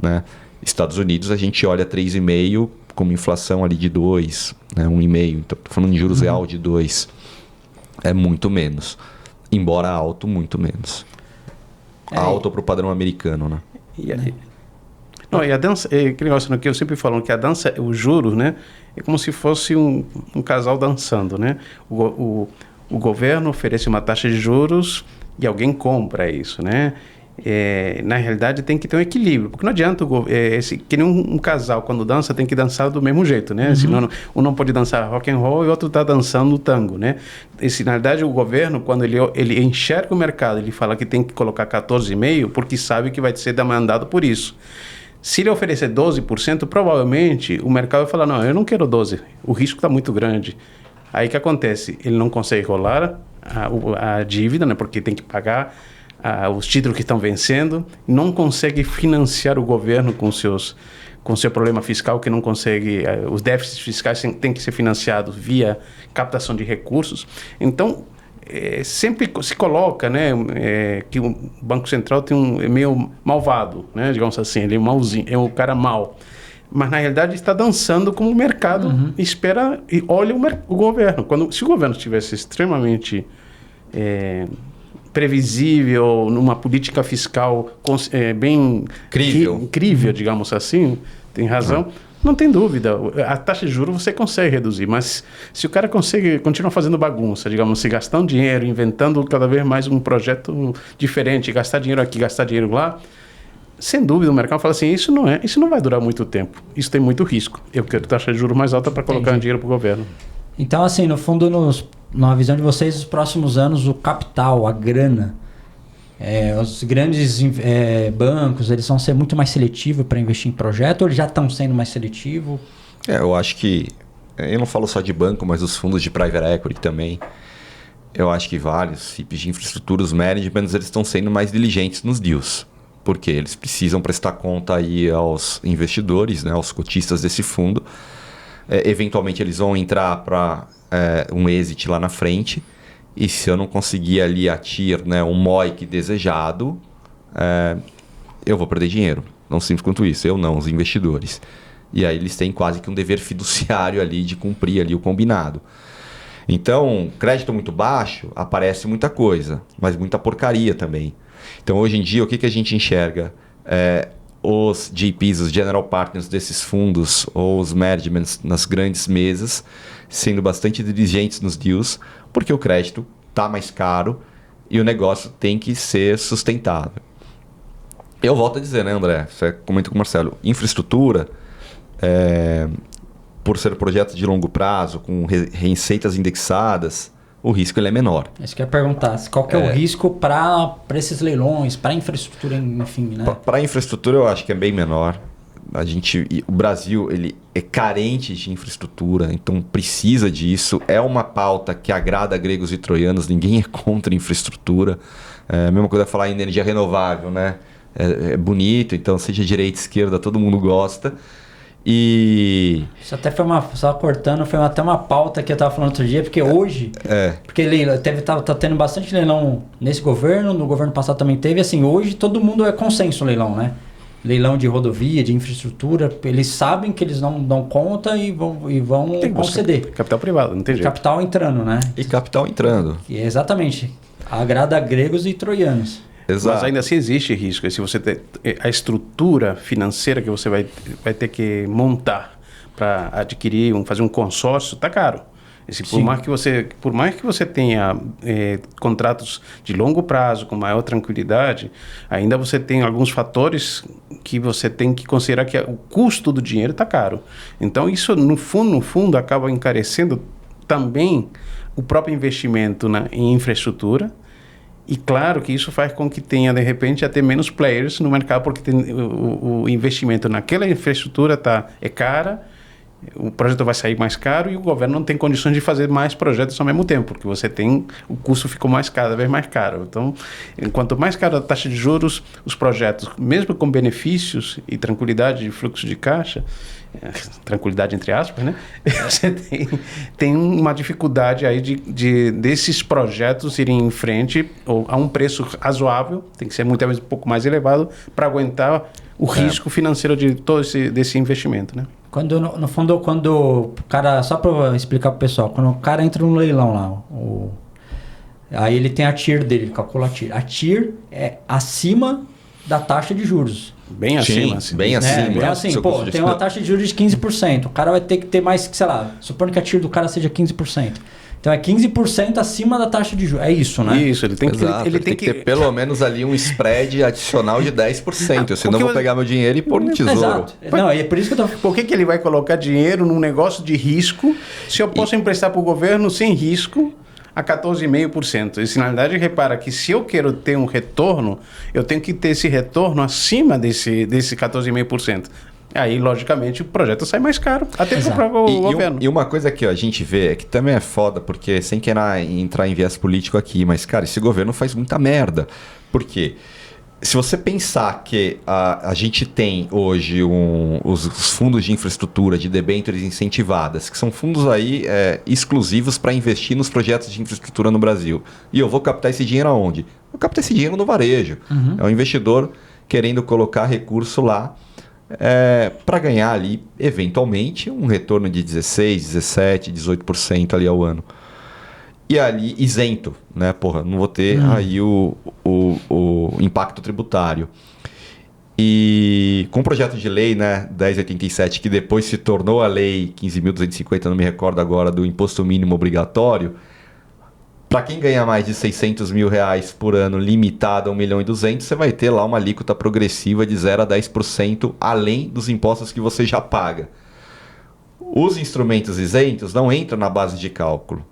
Né? Estados Unidos a gente olha 3,5% como inflação ali de 2%, né? 1,5%. Então, estou falando de juros real de 2%. É muito menos. Embora alto, muito menos. Alto para o padrão americano. Né? E a dança, que negócio que eu sempre falo, que a dança, o juros, né? É como se fosse um casal dançando, né? O governo oferece uma taxa de juros e alguém compra isso, né? Na realidade tem que ter um equilíbrio, porque não adianta que nem um casal quando dança tem que dançar do mesmo jeito, né? Senão um não pode dançar rock and roll e o outro está dançando tango, né? Na realidade o governo, quando ele enxerga o mercado, ele fala que tem que colocar 14,5% porque sabe que vai ser demandado por isso. Se ele oferecer 12%, provavelmente o mercado vai falar, não, eu não quero 12%, o risco está muito grande. Aí o que acontece? Ele não consegue rolar a dívida, né? Porque tem que pagar os títulos que estão vencendo, não consegue financiar o governo com seu problema fiscal, que não consegue, os déficits fiscais têm que ser financiados via captação de recursos. Então, sempre se coloca, né, que o Banco Central é meio malvado, né, digamos assim, ele é malzinho, é um cara mau. Mas, na realidade, está dançando como o mercado espera e olha o governo. Se o governo estivesse extremamente previsível, numa política fiscal bem incrível, digamos assim, tem razão, não tem dúvida. A taxa de juros você consegue reduzir, mas se o cara continua fazendo bagunça, digamos, se gastar dinheiro, inventando cada vez mais um projeto diferente, gastar dinheiro aqui, gastar dinheiro lá, sem dúvida o mercado fala assim, isso não vai durar muito tempo, isso tem muito risco. Eu quero taxa de juros mais alta para colocar dinheiro para o governo. Então, assim, no fundo, na visão de vocês, os próximos anos, o capital, a grana, os grandes bancos, eles vão ser muito mais seletivos para investir em projeto ou eles já estão sendo mais seletivos? Eu acho que, eu não falo só de banco, mas os fundos de private equity também. Eu acho que vários tipos de infraestrutura, os managements, eles estão sendo mais diligentes nos deals. Porque eles precisam prestar conta aí aos investidores, né, aos cotistas desse fundo. Eventualmente eles vão entrar para um exit lá na frente. E se eu não conseguir ali né, um MOIC desejado, eu vou perder dinheiro. Não simples quanto isso, eu não, os investidores. E aí eles têm quase que um dever fiduciário ali de cumprir ali o combinado. Então, crédito muito baixo, aparece muita coisa, mas muita porcaria também. Então, hoje em dia, o que a gente enxerga? Os GPs, os general partners desses fundos, ou os managements nas grandes mesas, sendo bastante diligentes nos deals, porque o crédito está mais caro e o negócio tem que ser sustentável. Eu volto a dizer, né, André? Você comenta com o Marcelo. Infraestrutura, por ser projetos de longo prazo, com receitas indexadas, o risco ele é menor. Isso que eu ia perguntar. Qual que é o risco para esses leilões, para a infraestrutura, enfim, né? Para a infraestrutura eu acho que é bem menor. O Brasil ele é carente de infraestrutura, então precisa disso. É uma pauta que agrada gregos e troianos, ninguém é contra a infraestrutura. A mesma coisa é falar em energia renovável, né? é bonito, então seja direita, esquerda, todo mundo gosta. E... Isso até foi só cortando, foi até uma pauta que eu tava falando outro dia, porque hoje... Porque tá tendo bastante leilão nesse governo, no governo passado também teve, assim, hoje todo mundo é consenso leilão, né? Leilão de rodovia, de infraestrutura, eles sabem que eles não dão conta e vão conceder. Capital privado, não tem jeito. Capital entrando, né? E capital entrando. Exatamente. Agrada gregos e troianos. Exato. Mas ainda assim existe risco. Se você tem a estrutura financeira que você vai ter que montar para adquirir, fazer um consórcio, tá caro. Por mais que você tenha contratos de longo prazo, com maior tranquilidade, ainda você tem alguns fatores que você tem que considerar que o custo do dinheiro está caro. Então, isso, no fundo, acaba encarecendo também o próprio investimento em infraestrutura. E claro que isso faz com que tenha, de repente, até menos players no mercado, porque o investimento naquela infraestrutura é cara, o projeto vai sair mais caro e o governo não tem condições de fazer mais projetos ao mesmo tempo, porque o custo ficou cada vez mais caro. Então, quanto mais caro a taxa de juros, os projetos, mesmo com benefícios e tranquilidade de fluxo de caixa, tranquilidade entre aspas, né? Você tem uma dificuldade aí desses projetos irem em frente a um preço razoável, tem que ser muitas vezes um pouco mais elevado para aguentar o risco financeiro de todo desse investimento, né? No fundo, quando o cara, só para explicar para o pessoal, quando o cara entra no leilão lá, aí ele tem a TIR dele, ele calcula a TIR. A TIR é acima da taxa de juros. Bem acima. Bem acima. Então assim, tem uma taxa de juros de 15%. O cara vai ter que ter mais, sei lá, supondo que a TIR do cara seja 15%. Então é 15% acima da taxa de juros. É isso, né? Isso, ele tem que ter pelo menos ali um spread adicional de 10%. Senão eu vou pegar meu dinheiro e pôr no tesouro. Exato. Não, é por isso que eu tô... Por que ele vai colocar dinheiro num negócio de risco se eu posso emprestar para o governo sem risco a 14,5%? E, na realidade, repara que se eu quero ter um retorno, eu tenho que ter esse retorno acima desse 14,5%. Aí, logicamente, o projeto sai mais caro, até para o próprio governo. E uma coisa que a gente vê, que também é foda, porque sem querer entrar em viés político aqui, mas, cara, esse governo faz muita merda. Por quê? Se você pensar que a gente tem hoje os fundos de infraestrutura, de debêntures incentivadas, que são fundos aí exclusivos para investir nos projetos de infraestrutura no Brasil. E eu vou captar esse dinheiro aonde? Eu vou captar esse dinheiro no varejo. É um investidor querendo colocar recurso lá para ganhar ali, eventualmente, um retorno de 16%, 17%, 18% ali ao ano. E ali isento, né? Não vou ter aí o impacto tributário. E com o projeto de lei, né, 1087, que depois se tornou a lei 15.250, não me recordo agora, do imposto mínimo obrigatório, para quem ganha mais de R$600 mil por ano, limitado a 1.200.000, você vai ter lá uma alíquota progressiva de 0% a 10%, além dos impostos que você já paga. Os instrumentos isentos não entram na base de cálculo.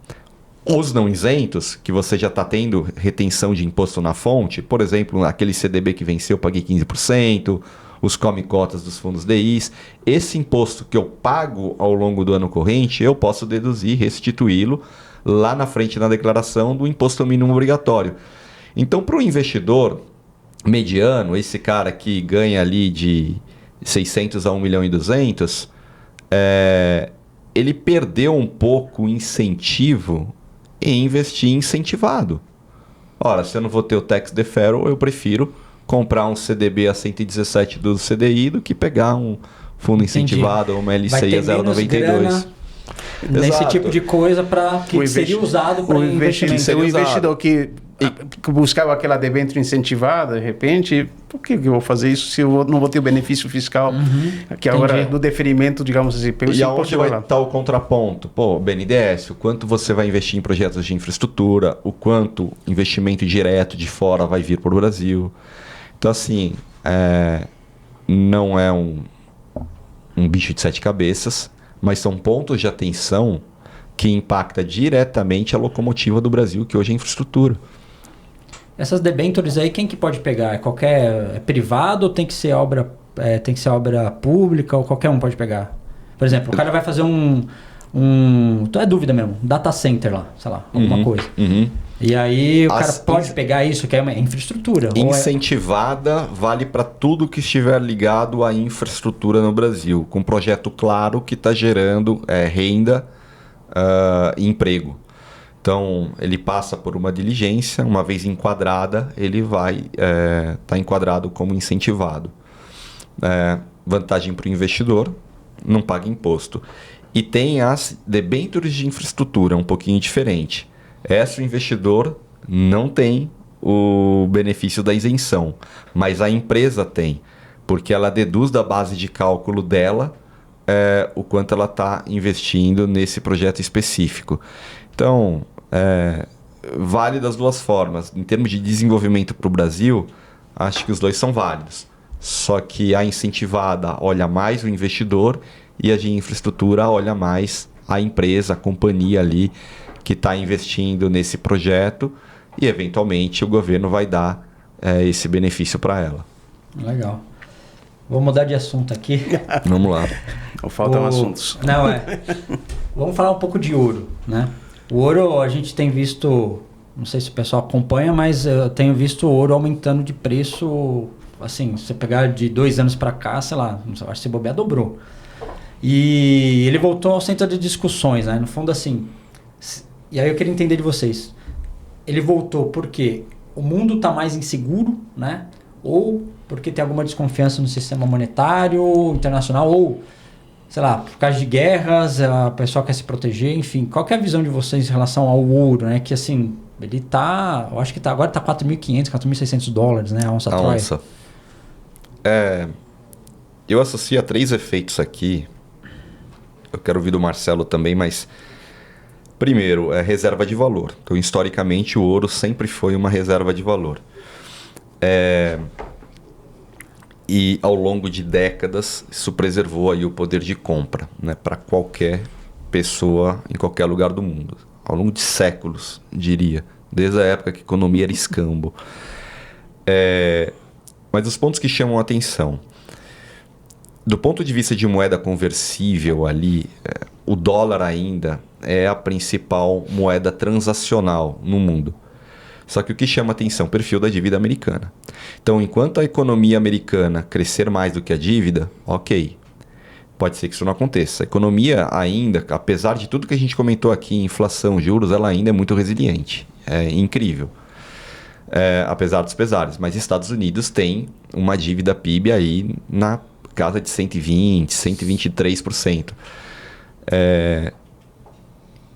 Os não isentos, que você já está tendo retenção de imposto na fonte, por exemplo, aquele CDB que venceu, eu paguei 15%, os come-cotas dos fundos DIs, esse imposto que eu pago ao longo do ano corrente, eu posso deduzir, restituí-lo lá na frente na declaração do imposto mínimo obrigatório. Então, para o investidor mediano, esse cara que ganha ali de 600 a 1.200.000, ele perdeu um pouco o incentivo em investir incentivado. Ora, se eu não vou ter o tax deferral, eu prefiro comprar um CDB a 117 do CDI do que pegar um fundo incentivado ou uma LCI a 0,92. Nesse tipo de coisa que seria usado para investimento. O investidor que buscava aquela debênture incentivada, de repente, por que eu vou fazer isso se eu não vou ter o benefício fiscal que agora do deferimento, digamos assim? E aonde vai estar o contraponto? BNDES, o quanto você vai investir em projetos de infraestrutura, o quanto investimento direto de fora vai vir para o Brasil. Então, assim, não é um bicho de 7 cabeças, mas são pontos de atenção que impacta diretamente a locomotiva do Brasil, que hoje é infraestrutura. Essas debêntures aí, quem que pode pegar? É privado ou tem que ser obra pública, ou qualquer um pode pegar? Por exemplo, o cara vai fazer então é dúvida mesmo, data center lá, sei lá, alguma coisa. E aí o cara pode pegar isso, que é uma infraestrutura. Incentivada vale para tudo que estiver ligado à infraestrutura no Brasil, com um projeto claro que está gerando renda e emprego. Então, ele passa por uma diligência, uma vez enquadrada, ele vai estar enquadrado como incentivado. Vantagem para o investidor, não paga imposto. E tem as debêntures de infraestrutura, um pouquinho diferente. Essa o investidor não tem o benefício da isenção, mas a empresa tem, porque ela deduz da base de cálculo dela o quanto ela está investindo nesse projeto específico. Então, vale das duas formas. Em termos de desenvolvimento para o Brasil, acho que os dois são válidos. Só que a incentivada olha mais o investidor e a de infraestrutura olha mais a empresa, a companhia ali que está investindo nesse projeto e, eventualmente, o governo vai dar esse benefício para ela. Legal. Vou mudar de assunto aqui. Vamos lá. Faltam assuntos. Não, Vamos falar um pouco de ouro, né? O ouro, a gente tem visto, não sei se o pessoal acompanha, mas eu tenho visto o ouro aumentando de preço, assim, se você pegar de 2 anos para cá, sei lá, não sei, acho que se bobear dobrou. E ele voltou ao centro de discussões, né? No fundo, assim, e aí eu queria entender de vocês. Ele voltou porque o mundo está mais inseguro, né? Ou porque tem alguma desconfiança no sistema monetário internacional, ou, sei lá, por causa de guerras, a pessoa quer se proteger, enfim. Qual que é a visão de vocês em relação ao ouro, né? Que, assim, ele tá, eu acho que agora tá $4.500, $4.600, né? A onça Troy. Eu associo a 3 efeitos aqui. Eu quero ouvir do Marcelo também, mas... Primeiro, reserva de valor. Então, historicamente, o ouro sempre foi uma reserva de valor. E ao longo de décadas, isso preservou aí o poder de compra, né, para qualquer pessoa em qualquer lugar do mundo. Ao longo de séculos, diria. Desde a época que a economia era escambo. Mas os pontos que chamam a atenção. Do ponto de vista de moeda conversível ali, o dólar ainda é a principal moeda transacional no mundo. Só que o que chama atenção? O perfil da dívida americana. Então, enquanto a economia americana crescer mais do que a dívida, ok. Pode ser que isso não aconteça. A economia ainda, apesar de tudo que a gente comentou aqui, inflação, juros, ela ainda é muito resiliente. É incrível. Apesar dos pesares. Mas Estados Unidos tem uma dívida PIB aí na casa de 120%, 123%.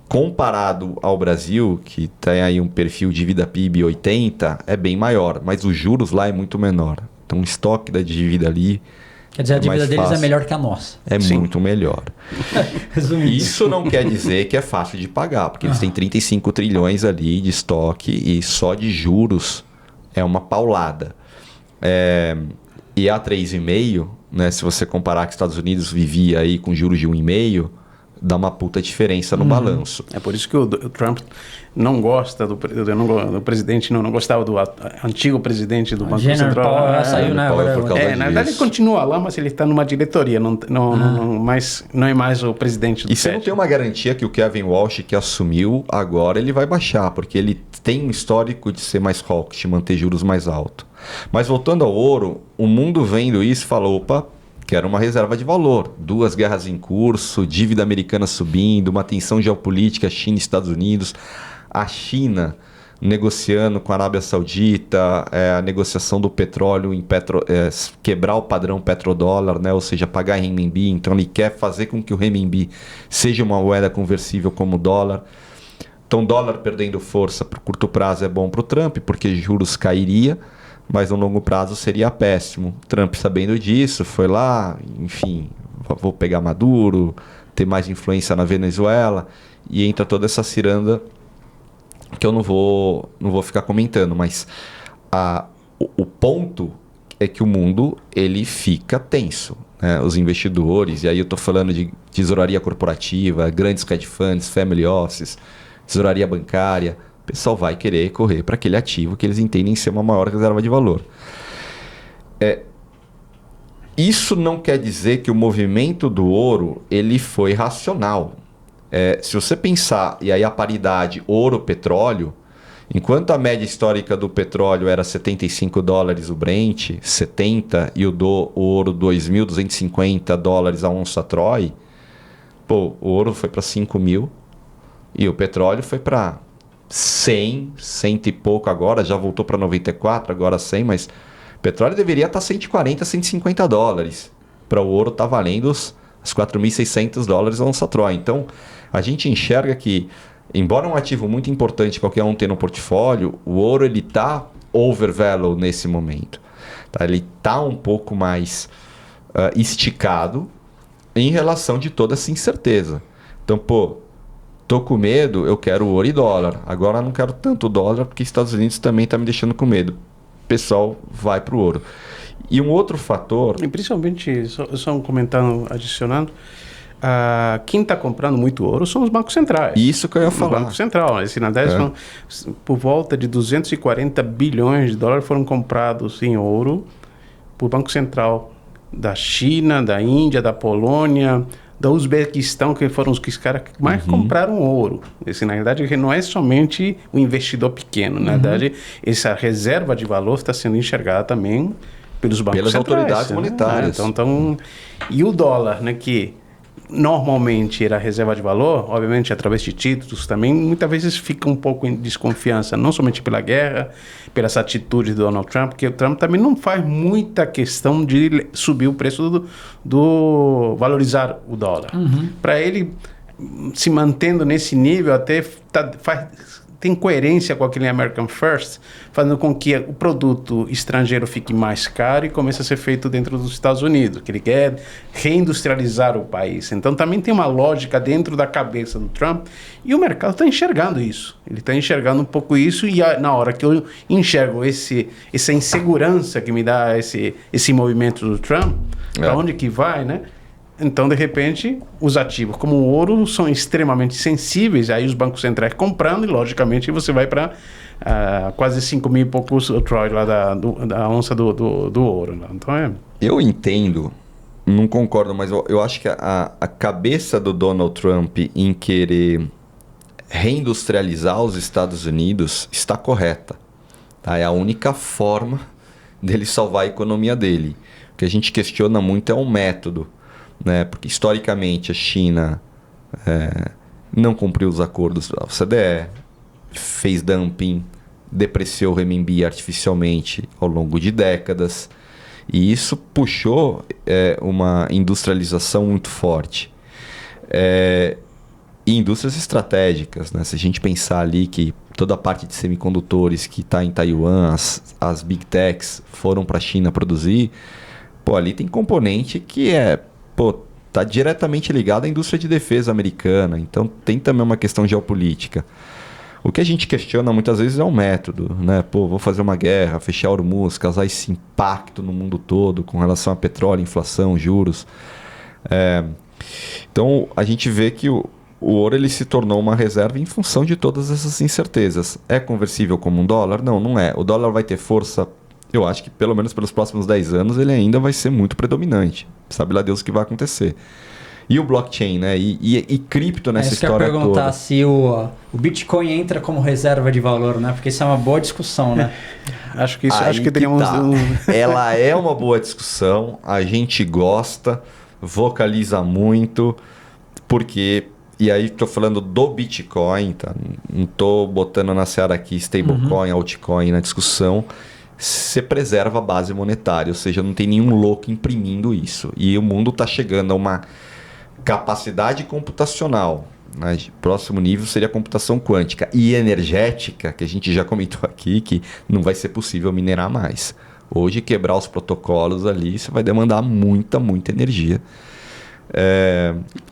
Comparado ao Brasil, que tem aí um perfil de dívida PIB 80%, é bem maior, mas os juros lá é muito menor. Então o estoque da dívida ali... Quer dizer, a dívida deles é melhor que a nossa. Sim. Muito melhor. Isso não quer dizer que é fácil de pagar, porque eles têm 35 trilhões ali de estoque e só de juros é uma paulada. E a 3,5%, né, se você comparar que os Estados Unidos vivia aí com juros de 1,5%, dá uma puta diferença no balanço. É por isso que o Trump não gosta do presidente, não gostava do antigo presidente do Banco Central. Saiu, né? Na verdade, ele continua lá, mas ele está numa diretoria, mas não é mais o presidente do FED. E você não tem uma garantia que o Kevin Walsh, que assumiu, agora ele vai baixar, porque ele tem um histórico de ser mais hawkish, de manter juros mais altos. Mas voltando ao ouro, o mundo vendo isso falou, opa, que era uma reserva de valor. 2 guerras em curso, dívida americana subindo, uma tensão geopolítica, China e Estados Unidos. A China negociando com a Arábia Saudita, a negociação do petróleo em quebrar o padrão petrodólar, né? Ou seja, pagar em renminbi. Então ele quer fazer com que o renminbi seja uma moeda conversível como o dólar. Então dólar perdendo força por curto prazo é bom para o Trump, porque juros cairia, mas no longo prazo seria péssimo. Trump, sabendo disso, foi lá, enfim, vou pegar Maduro, ter mais influência na Venezuela, e entra toda essa ciranda que eu não vou ficar comentando, mas o ponto é que o mundo ele fica tenso, né? Os investidores, e aí eu estou falando de tesouraria corporativa, grandes hedge funds, family offices, tesouraria bancária, o pessoal vai querer correr para aquele ativo que eles entendem ser uma maior reserva de valor. Isso não quer dizer que o movimento do ouro ele foi racional. Se você pensar, e aí a paridade ouro-petróleo, Enquanto a média histórica do petróleo era $75 o Brent, 70, e o ouro $2.250 a onça Troy, pô, o ouro foi para 5.000 e o petróleo foi para 100 e pouco agora, já voltou para 94, agora 100, mas o petróleo deveria estar $140, $150. Para o ouro tá valendo os $4.600 a onça Troy. Então, a gente enxerga que, embora um ativo muito importante qualquer um ter no portfólio, o ouro ele tá overvalued nesse momento. Tá? Ele tá um pouco mais esticado em relação de toda essa incerteza. Então, pô, tô com medo, eu quero ouro e dólar. Agora eu não quero tanto dólar porque Estados Unidos também tá me deixando com medo. O pessoal vai pro ouro. E um outro fator... E principalmente, só um comentário adicionando, quem está comprando muito ouro são os bancos centrais. Isso que eu ia falar. O Banco Central. Esse na 10, por volta de 240 bilhões de dólares foram comprados em ouro por Banco Central da China, da Índia, da Polônia, da Uzbequistão, que foram os caras que mais compraram ouro. Esse, na verdade, não é somente o investidor pequeno. Na verdade, essa reserva de valor está sendo enxergada também pelos bancos pelas centrais, autoridades monetárias. Então, e o dólar, né, que normalmente era reserva de valor, obviamente através de títulos também, muitas vezes fica um pouco em desconfiança, não somente pela guerra, pelas atitudes do Donald Trump, porque o Trump também não faz muita questão de subir o preço do valorizar o dólar. Para ele, se mantendo nesse nível, até tem coerência com aquele American First, fazendo com que o produto estrangeiro fique mais caro e comece a ser feito dentro dos Estados Unidos, que ele quer reindustrializar o país. Então também tem uma lógica dentro da cabeça do Trump e o mercado está enxergando isso. Ele está enxergando um pouco isso e na hora que eu enxergo essa insegurança que me dá esse movimento do Trump, para onde que vai, né? Então, de repente, os ativos como o ouro são extremamente sensíveis, aí os bancos centrais comprando e, logicamente, você vai para quase 5.000 e poucos o Troy lá da onça do ouro. Né? Então, Eu entendo, não concordo, mas eu acho que a cabeça do Donald Trump em querer reindustrializar os Estados Unidos está correta. Tá? É a única forma dele salvar a economia dele. O que a gente questiona muito é o método. Né? Porque historicamente a China não cumpriu os acordos da OCDE, fez dumping, depreciou o renminbi artificialmente ao longo de décadas, e isso puxou uma industrialização muito forte. E indústrias estratégicas, né? Se a gente pensar ali que toda a parte de semicondutores que está em Taiwan, as Big Techs foram para a China produzir, ali tem componente que está diretamente ligado à indústria de defesa americana. Então, tem também uma questão geopolítica. O que a gente questiona muitas vezes é o método. Né? Vou fazer uma guerra, fechar Hormuz, causar esse impacto no mundo todo com relação a petróleo, inflação, juros. Então, a gente vê que o ouro ele se tornou uma reserva em função de todas essas incertezas. É conversível como um dólar? Não, não é. O dólar vai ter força. Eu acho que pelo menos pelos próximos 10 anos ele ainda vai ser muito predominante. Sabe lá Deus o que vai acontecer. E o blockchain, né? E cripto nessa história toda. Eu quero perguntar se o Bitcoin entra como reserva de valor, né? Porque isso é uma boa discussão, né? Acho que teríamos... Ela é uma boa discussão. A gente gosta, vocaliza muito, porque... E aí estou falando do Bitcoin, tá? Não estou botando na seara aqui stablecoin, altcoin na discussão. Você preserva a base monetária, ou seja, não tem nenhum louco imprimindo isso. E o mundo está chegando a uma capacidade computacional. Né? Próximo nível seria a computação quântica e energética, que a gente já comentou aqui, que não vai ser possível minerar mais. Hoje, quebrar os protocolos ali, você vai demandar muita energia.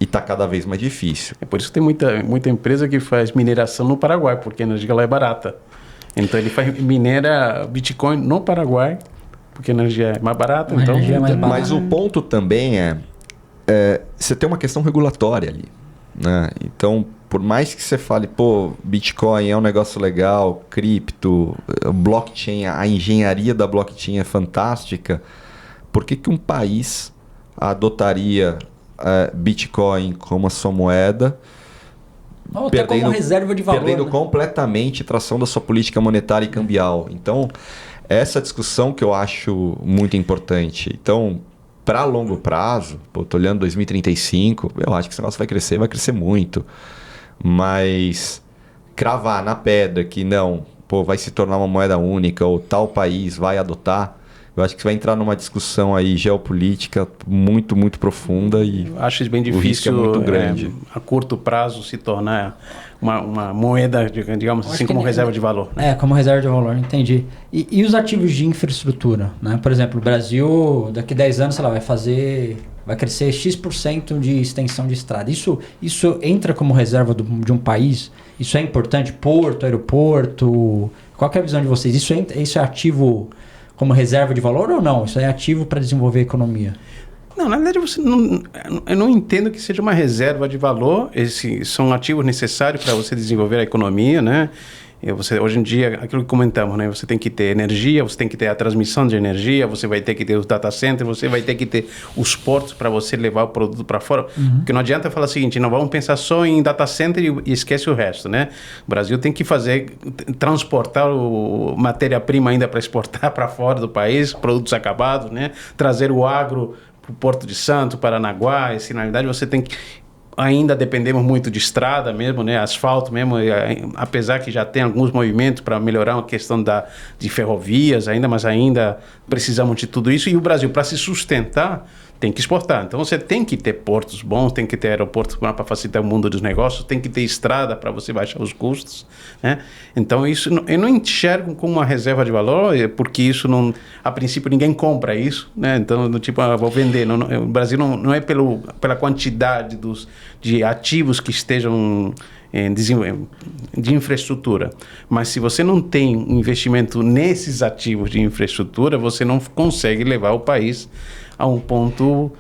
E está cada vez mais difícil. É por isso que tem muita empresa que faz mineração no Paraguai, porque a energia lá é barata. Então ele minera Bitcoin no Paraguai, porque a energia é mais barata. Mas o ponto também você tem uma questão regulatória ali. Né? Então, por mais que você fale, Bitcoin é um negócio legal, cripto, blockchain, a engenharia da blockchain é fantástica, por que um país adotaria Bitcoin como a sua moeda Ou até como reserva de valor. Perdendo completamente tração da sua política monetária e cambial. Então, essa discussão que eu acho muito importante. Então, para longo prazo, estou olhando 2035, eu acho que esse negócio vai crescer muito. Mas cravar na pedra que não, vai se tornar uma moeda única ou tal país vai adotar, eu acho que você vai entrar numa discussão aí geopolítica muito, muito profunda e acho isso bem difícil, o risco é muito grande. A curto prazo se tornar uma moeda, digamos assim, como reserva de valor. Né? Como reserva de valor, entendi. E os ativos de infraestrutura? Né? Por exemplo, o Brasil, daqui a 10 anos, sei lá, vai crescer X% de extensão de estrada. Isso entra como reserva de um país? Isso é importante? Porto, aeroporto? Qual que é a visão de vocês? Isso é ativo como reserva de valor ou não? Isso é ativo para desenvolver a economia? Não, na verdade, eu não entendo que seja uma reserva de valor. Esses são ativos necessários para você desenvolver a economia, né? Hoje em dia, aquilo que comentamos, né? Você tem que ter energia, você tem que ter a transmissão de energia, você vai ter que ter os data centers, você vai ter que ter os portos para você levar o produto para fora. Porque não adianta falar o seguinte, não vamos pensar só em data center e esquece o resto, né? O Brasil tem que transportar matéria-prima ainda para exportar para fora do país, produtos acabados, né? Trazer o agro para o Porto de Santo, Paranaguá, e na realidade você tem que... Ainda dependemos muito de estrada mesmo, né? Asfalto mesmo, apesar que já tem alguns movimentos para melhorar a questão de ferrovias ainda, mas ainda precisamos de tudo isso. E o Brasil, para se sustentar, tem que exportar. Então você tem que ter portos bons, tem que ter aeroportos para facilitar o mundo dos negócios, tem que ter estrada para você baixar os custos, né? Então isso eu não enxergo como uma reserva de valor, porque isso não, a princípio ninguém compra isso, né? Então do tipo, vou vender. O Brasil não é pela quantidade de ativos que estejam de infraestrutura, mas se você não tem investimento nesses ativos de infraestrutura, você não consegue levar o país a um ponto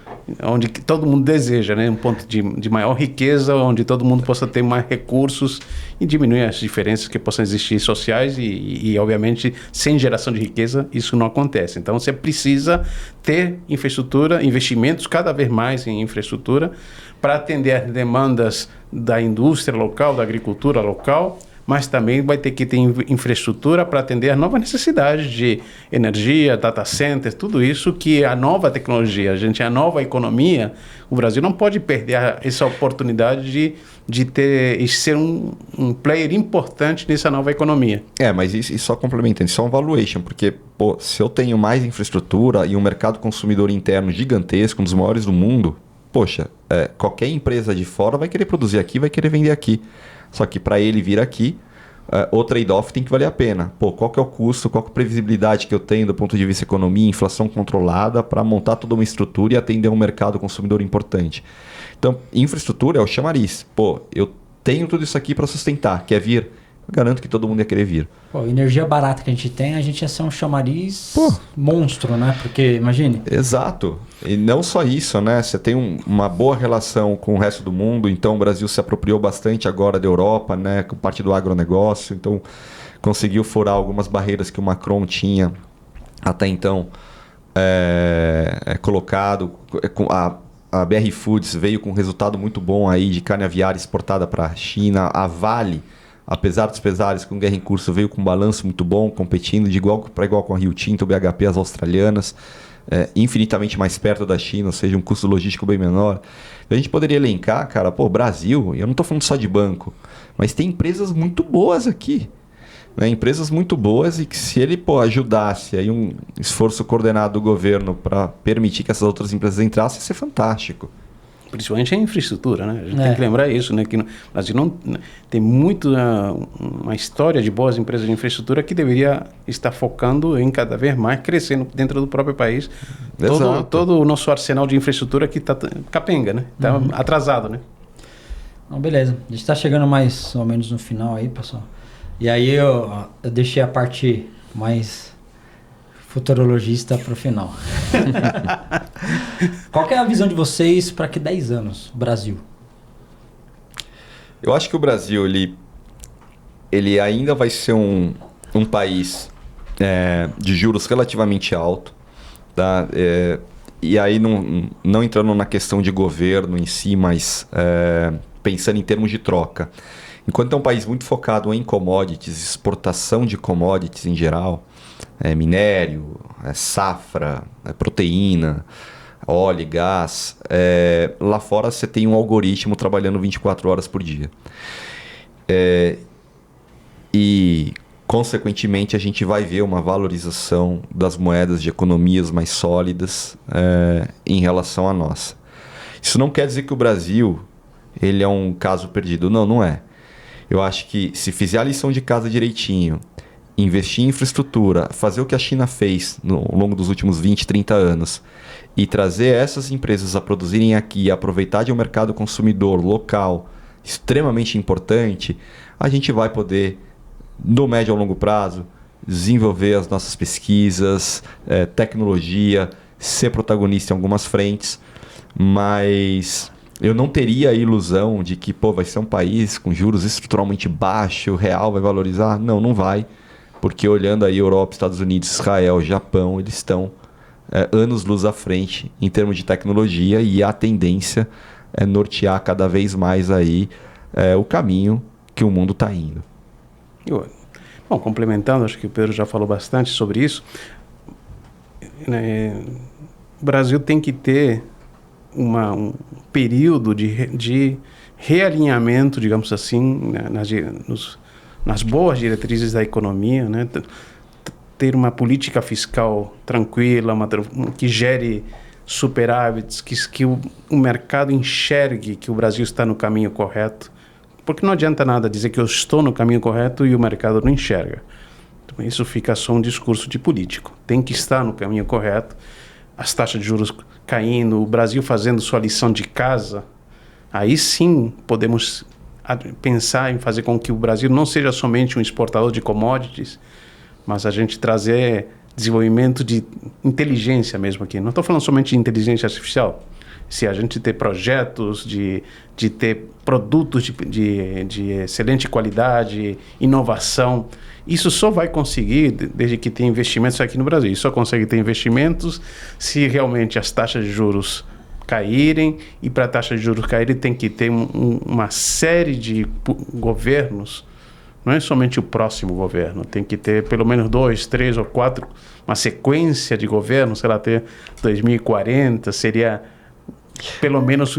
onde todo mundo deseja, né? Um ponto de maior riqueza, onde todo mundo possa ter mais recursos e diminuir as diferenças que possam existir sociais e obviamente, sem geração de riqueza, isso não acontece. Então, você precisa ter infraestrutura, investimentos cada vez mais em infraestrutura para atender as demandas da indústria local, da agricultura local, mas também vai ter que ter infraestrutura para atender as novas necessidades de energia, data centers, tudo isso que a nova tecnologia, a nova economia, o Brasil não pode perder essa oportunidade de ser um player importante nessa nova economia. Mas isso só complementando, isso é um valuation, porque se eu tenho mais infraestrutura e um mercado consumidor interno gigantesco, um dos maiores do mundo, qualquer empresa de fora vai querer produzir aqui, vai querer vender aqui. Só que para ele vir aqui, o trade-off tem que valer a pena. Qual que é o custo, qual que é a previsibilidade que eu tenho do ponto de vista economia, inflação controlada, para montar toda uma estrutura e atender um mercado consumidor importante. Então, infraestrutura é o chamariz. Eu tenho tudo isso aqui para sustentar. Quer vir? Eu garanto que todo mundo ia querer vir. Energia barata que a gente tem, a gente ia ser um chamariz monstro, né? Porque, imagine. Exato. E não só isso, né? Você tem uma boa relação com o resto do mundo, então o Brasil se apropriou bastante agora da Europa, né? Com parte do agronegócio, então conseguiu furar algumas barreiras que o Macron tinha até então colocado. A BR Foods veio com um resultado muito bom aí de carne aviária exportada para a China. A Vale, apesar dos pesares com guerra em curso, veio com um balanço muito bom, competindo de igual para igual com a Rio Tinto, BHP, as australianas, infinitamente mais perto da China, ou seja, um custo logístico bem menor. A gente poderia elencar, cara, Brasil, eu não estou falando só de banco, mas tem empresas muito boas aqui. Né? Empresas muito boas e que se ele ajudasse aí um esforço coordenado do governo para permitir que essas outras empresas entrassem, ia ser fantástico. Principalmente a infraestrutura, né? A gente tem que lembrar isso, né? Que no Brasil tem muito uma história de boas empresas de infraestrutura que deveria estar focando em cada vez mais crescendo dentro do próprio país. Todo o nosso arsenal de infraestrutura que está capenga, né? Está atrasado, né? Beleza. A gente está chegando mais ou menos no final aí, pessoal. E aí eu deixei a parte mais futurologista para o final. Qual que é a visão de vocês para que 10 anos, Brasil? Eu acho que o Brasil ele ainda vai ser um país de juros relativamente alto, tá? E aí não entrando na questão de governo em si, mas pensando em termos de troca. Enquanto é um país muito focado em commodities, exportação de commodities em geral, minério, safra, proteína, óleo e gás, lá fora você tem um algoritmo trabalhando 24 horas por dia. E, consequentemente, a gente vai ver uma valorização das moedas de economias mais sólidas em relação à nossa. Isso não quer dizer que o Brasil ele é um caso perdido. Não, não é. Eu acho que se fizer a lição de casa direitinho, investir em infraestrutura, fazer o que a China fez ao longo dos últimos 20, 30 anos e trazer essas empresas a produzirem aqui e aproveitar de um mercado consumidor local extremamente importante, a gente vai poder, no médio ao longo prazo, desenvolver as nossas pesquisas, tecnologia, ser protagonista em algumas frentes, mas eu não teria a ilusão de que vai ser um país com juros estruturalmente baixos, o real vai valorizar. Não, não vai. Porque olhando aí Europa, Estados Unidos, Israel, Japão, eles estão anos-luz à frente em termos de tecnologia e a tendência é nortear cada vez mais aí o caminho que o mundo está indo. Bom, complementando, acho que o Pedro já falou bastante sobre isso. O Brasil tem que ter um período de realinhamento, digamos assim, nas boas diretrizes da economia, né? Ter uma política fiscal tranquila, que gere superávites, que o mercado enxergue que o Brasil está no caminho correto, porque não adianta nada dizer que eu estou no caminho correto e o mercado não enxerga. Então, isso fica só um discurso de político. Tem que estar no caminho correto, as taxas de juros caindo, o Brasil fazendo sua lição de casa, aí sim podemos pensar em fazer com que o Brasil não seja somente um exportador de commodities, mas a gente trazer desenvolvimento de inteligência mesmo aqui. Não estou falando somente de inteligência artificial. Se a gente ter projetos de ter produtos de excelente qualidade, inovação, isso só vai conseguir desde que tenha investimentos aqui no Brasil. Isso só consegue ter investimentos se realmente as taxas de juros caírem, e para a taxa de juros caírem tem que ter uma série de governos, não é somente o próximo governo, tem que ter pelo menos 2, 3 ou 4, uma sequência de governos, sei lá, até 2040, seria pelo menos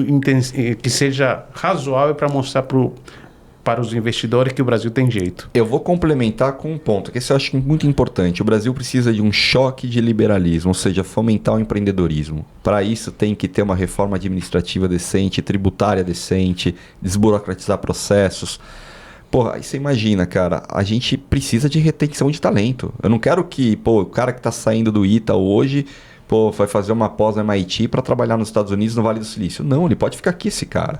que seja razoável para mostrar para os investidores que o Brasil tem jeito. Eu vou complementar com um ponto, que esse eu acho muito importante. O Brasil precisa de um choque de liberalismo, ou seja, fomentar o empreendedorismo. Para isso tem que ter uma reforma administrativa decente, tributária decente, desburocratizar processos. Porra, aí você imagina, cara, a gente precisa de retenção de talento. Eu não quero que o cara que está saindo do ITA hoje vai fazer uma pós no MIT para trabalhar nos Estados Unidos, no Vale do Silício. Não, ele pode ficar aqui, esse cara.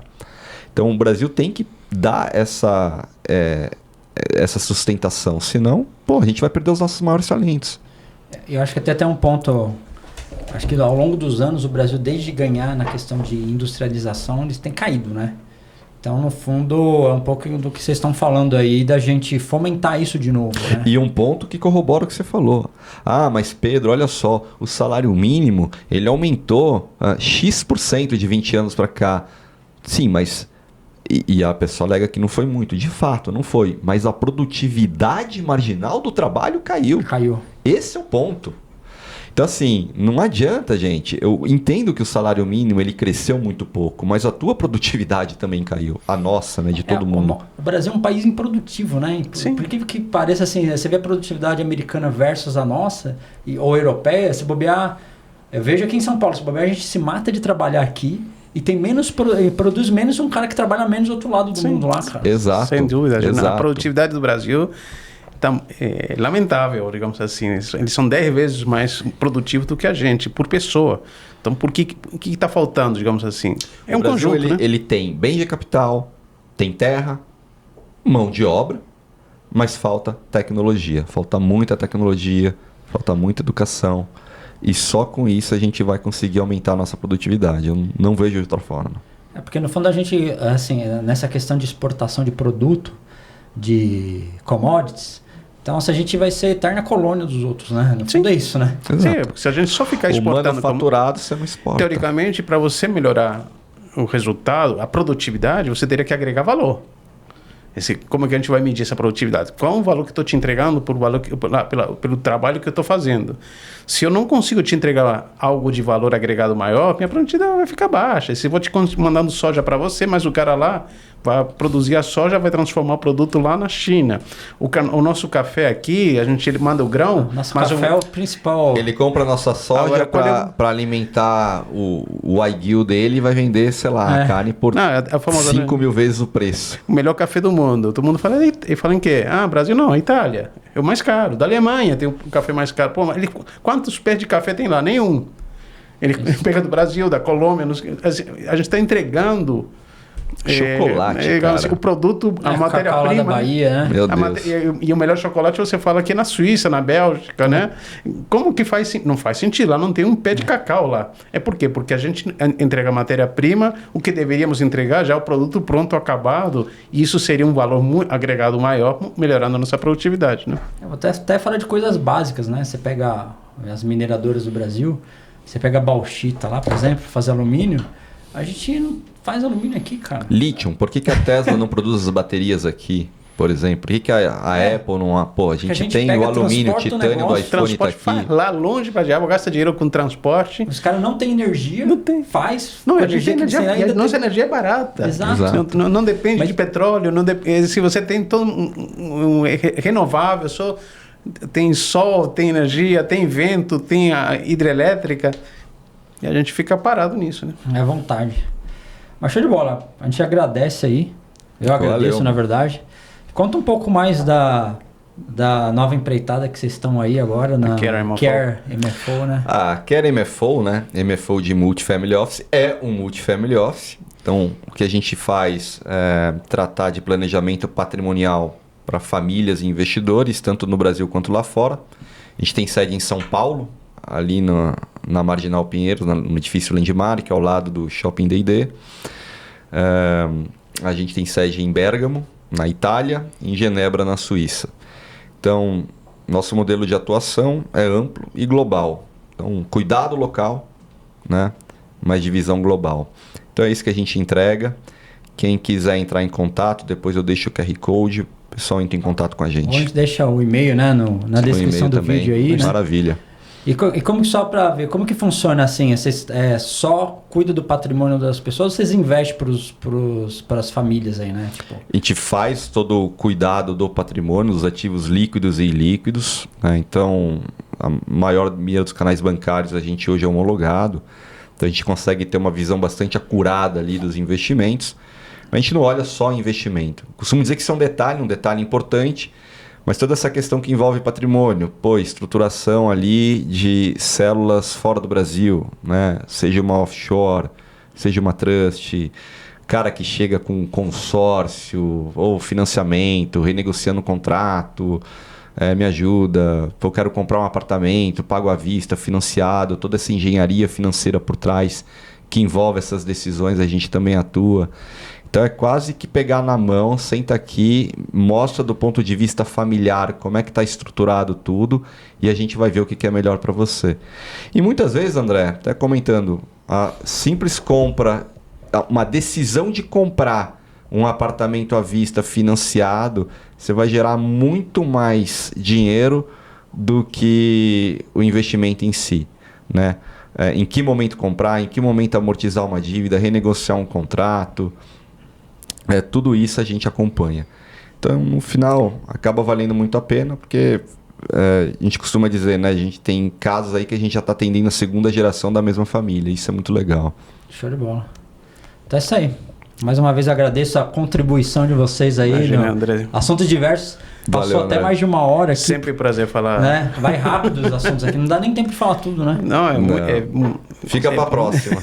Então o Brasil tem que dar essa sustentação, senão a gente vai perder os nossos maiores talentos. Eu acho que até um ponto, acho que ao longo dos anos o Brasil, desde ganhar na questão de industrialização, eles têm caído, né? Então, no fundo, é um pouco do que vocês estão falando aí, da gente fomentar isso de novo, né? E um ponto que corrobora o que você falou. Ah, mas Pedro, olha só, o salário mínimo, ele aumentou X% de 20 anos para cá. Sim, mas... E a pessoa alega que não foi muito. De fato, não foi. Mas a produtividade marginal do trabalho caiu. Caiu. Esse é o ponto. Então, assim, não adianta, gente. Eu entendo que o salário mínimo ele cresceu muito pouco, mas a tua produtividade também caiu. A nossa, né? De todo mundo. O Brasil é um país improdutivo, né? Sim. Por que pareça assim, você vê a produtividade americana versus a nossa, ou europeia, se bobear... Eu vejo aqui em São Paulo, se bobear, a gente se mata de trabalhar aqui e tem produz menos um cara que trabalha menos do outro lado do mundo lá, cara. Exato. Sem dúvida. Exato. A produtividade do Brasil é lamentável, digamos assim. Eles são 10 vezes mais produtivos do que a gente, por pessoa. Então, o que está faltando, digamos assim? É um Brasil, conjunto, né? Ele tem bem de capital, tem terra, mão de obra, mas falta tecnologia. Falta muita tecnologia, falta muita educação. E só com isso a gente vai conseguir aumentar a nossa produtividade. Eu não vejo de outra forma. É porque no fundo a gente, assim, nessa questão de exportação de produto, de commodities, então se a gente vai ser eterna colônia dos outros, né? No fundo é isso, né? Sim, porque se a gente só ficar exportando... O manufaturado você não exporta. Teoricamente, para você melhorar o resultado, a produtividade, você teria que agregar valor. Como é que a gente vai medir essa produtividade? Qual é o valor que eu estou te entregando pelo trabalho que eu estou fazendo? Se eu não consigo te entregar algo de valor agregado maior, minha produtividade vai ficar baixa. Se eu vou te mandando soja para você, mas o cara lá vai produzir a soja, vai transformar o produto lá na China. O nosso café aqui, ele manda o grão. Nosso café é o principal. Ele compra a nossa soja para alimentar o Wagyu dele e vai vender, sei lá, a carne por 5 mil vezes o preço. O melhor café do mundo. Todo mundo fala em quê? Brasil não, Itália. É o mais caro. Da Alemanha tem um café mais caro. Pô, quantos pés de café tem lá? Nenhum. Ele pega do Brasil, da Colômbia. A gente está entregando... Chocolate, o produto, a matéria-prima. Da Bahia, né? Meu Deus. E o melhor chocolate você fala aqui na Suíça, na Bélgica, né? Como que não faz sentido? Lá não tem um pé de cacau lá. É por quê? Porque a gente entrega a matéria-prima, o que deveríamos entregar já é o produto pronto, acabado, e isso seria um valor agregado maior, melhorando a nossa produtividade, né? Eu vou até falar de coisas básicas, né? Você pega as mineradoras do Brasil, você pega a bauxita lá, por exemplo, fazer alumínio, a gente não faz alumínio aqui, cara. Lítio, por que a Tesla não produz as baterias aqui, por exemplo? Por que a Apple não... Pô, a gente tem o alumínio, o titânio do iPhone tá aqui. Lá longe pra diabo, gasta dinheiro com transporte. Os caras não têm energia, não tem. Faz. Não, nossa energia é barata. Exato. Não depende de petróleo, se você tem todo renovável, tem sol, tem energia, tem vento, tem a hidrelétrica, e a gente fica parado nisso, né? É vontade. Mas show de bola. A gente agradece aí. Eu agradeço, na verdade. Conta um pouco mais da nova empreitada que vocês estão aí agora na Care MFO, né? A Care MFO, né? MFO de Multifamily Office, é um Multifamily Office. Então, o que a gente faz é tratar de planejamento patrimonial para famílias e investidores, tanto no Brasil quanto lá fora. A gente tem sede em São Paulo, ali na Marginal Pinheiros, no edifício Landmark, ao lado do Shopping D&D. A gente tem sede em Bérgamo, na Itália, e em Genebra, na Suíça. Então, nosso modelo de atuação é amplo e global. Então, cuidado local, né? Mas de visão global. Então, é isso que a gente entrega. Quem quiser entrar em contato, depois eu deixo o QR Code, o pessoal entra em contato com a gente. A gente deixa o e-mail, né, na descrição do vídeo aí. Né? Maravilha. E como só para ver, como que funciona assim? Vocês só cuidam do patrimônio das pessoas ou vocês investem para as famílias aí, né? Tipo... A gente faz todo o cuidado do patrimônio, dos ativos líquidos e ilíquidos, né? Então, a maior maioria dos canais bancários a gente hoje é homologado. Então, a gente consegue ter uma visão bastante acurada ali dos investimentos. Mas a gente não olha só investimento. Costumo dizer que isso é um detalhe importante, mas toda essa questão que envolve patrimônio, estruturação ali de células fora do Brasil, né? Seja uma offshore, seja uma trust, cara que chega com consórcio ou financiamento, renegociando o contrato, me ajuda, eu quero comprar um apartamento, pago à vista, financiado, toda essa engenharia financeira por trás que envolve essas decisões, a gente também atua. Então é quase que pegar na mão, senta aqui, mostra do ponto de vista familiar como é que está estruturado tudo e a gente vai ver o que é melhor para você. E muitas vezes, André, até comentando, a simples compra, uma decisão de comprar um apartamento à vista financiado, você vai gerar muito mais dinheiro do que o investimento em si, né? Em que momento comprar, em que momento amortizar uma dívida, renegociar um contrato... tudo isso a gente acompanha. Então, no final, acaba valendo muito a pena, porque a gente costuma dizer, né? A gente tem casos aí que a gente já está atendendo a segunda geração da mesma família. Isso é muito legal. Show de bola. Então é isso aí. Mais uma vez agradeço a contribuição de vocês aí. Imagina, André. Assuntos diversos. Passou Valeu, até André. Mais de uma hora aqui. Sempre prazer falar. Né? Vai rápido os assuntos aqui. Não dá nem tempo de falar tudo, né? Fica para a próxima.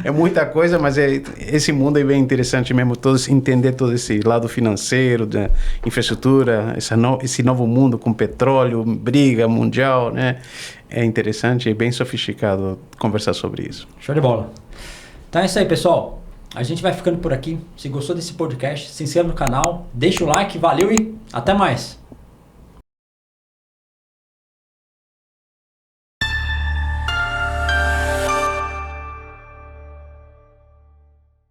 É muita coisa, mas esse mundo aí bem interessante mesmo. Entender todo esse lado financeiro, da infraestrutura, esse novo mundo com petróleo, briga mundial, né? É interessante e bem sofisticado conversar sobre isso. Show de bola. Então é isso aí, pessoal. A gente vai ficando por aqui. Se gostou desse podcast, se inscreva no canal, deixa o like, valeu e até mais.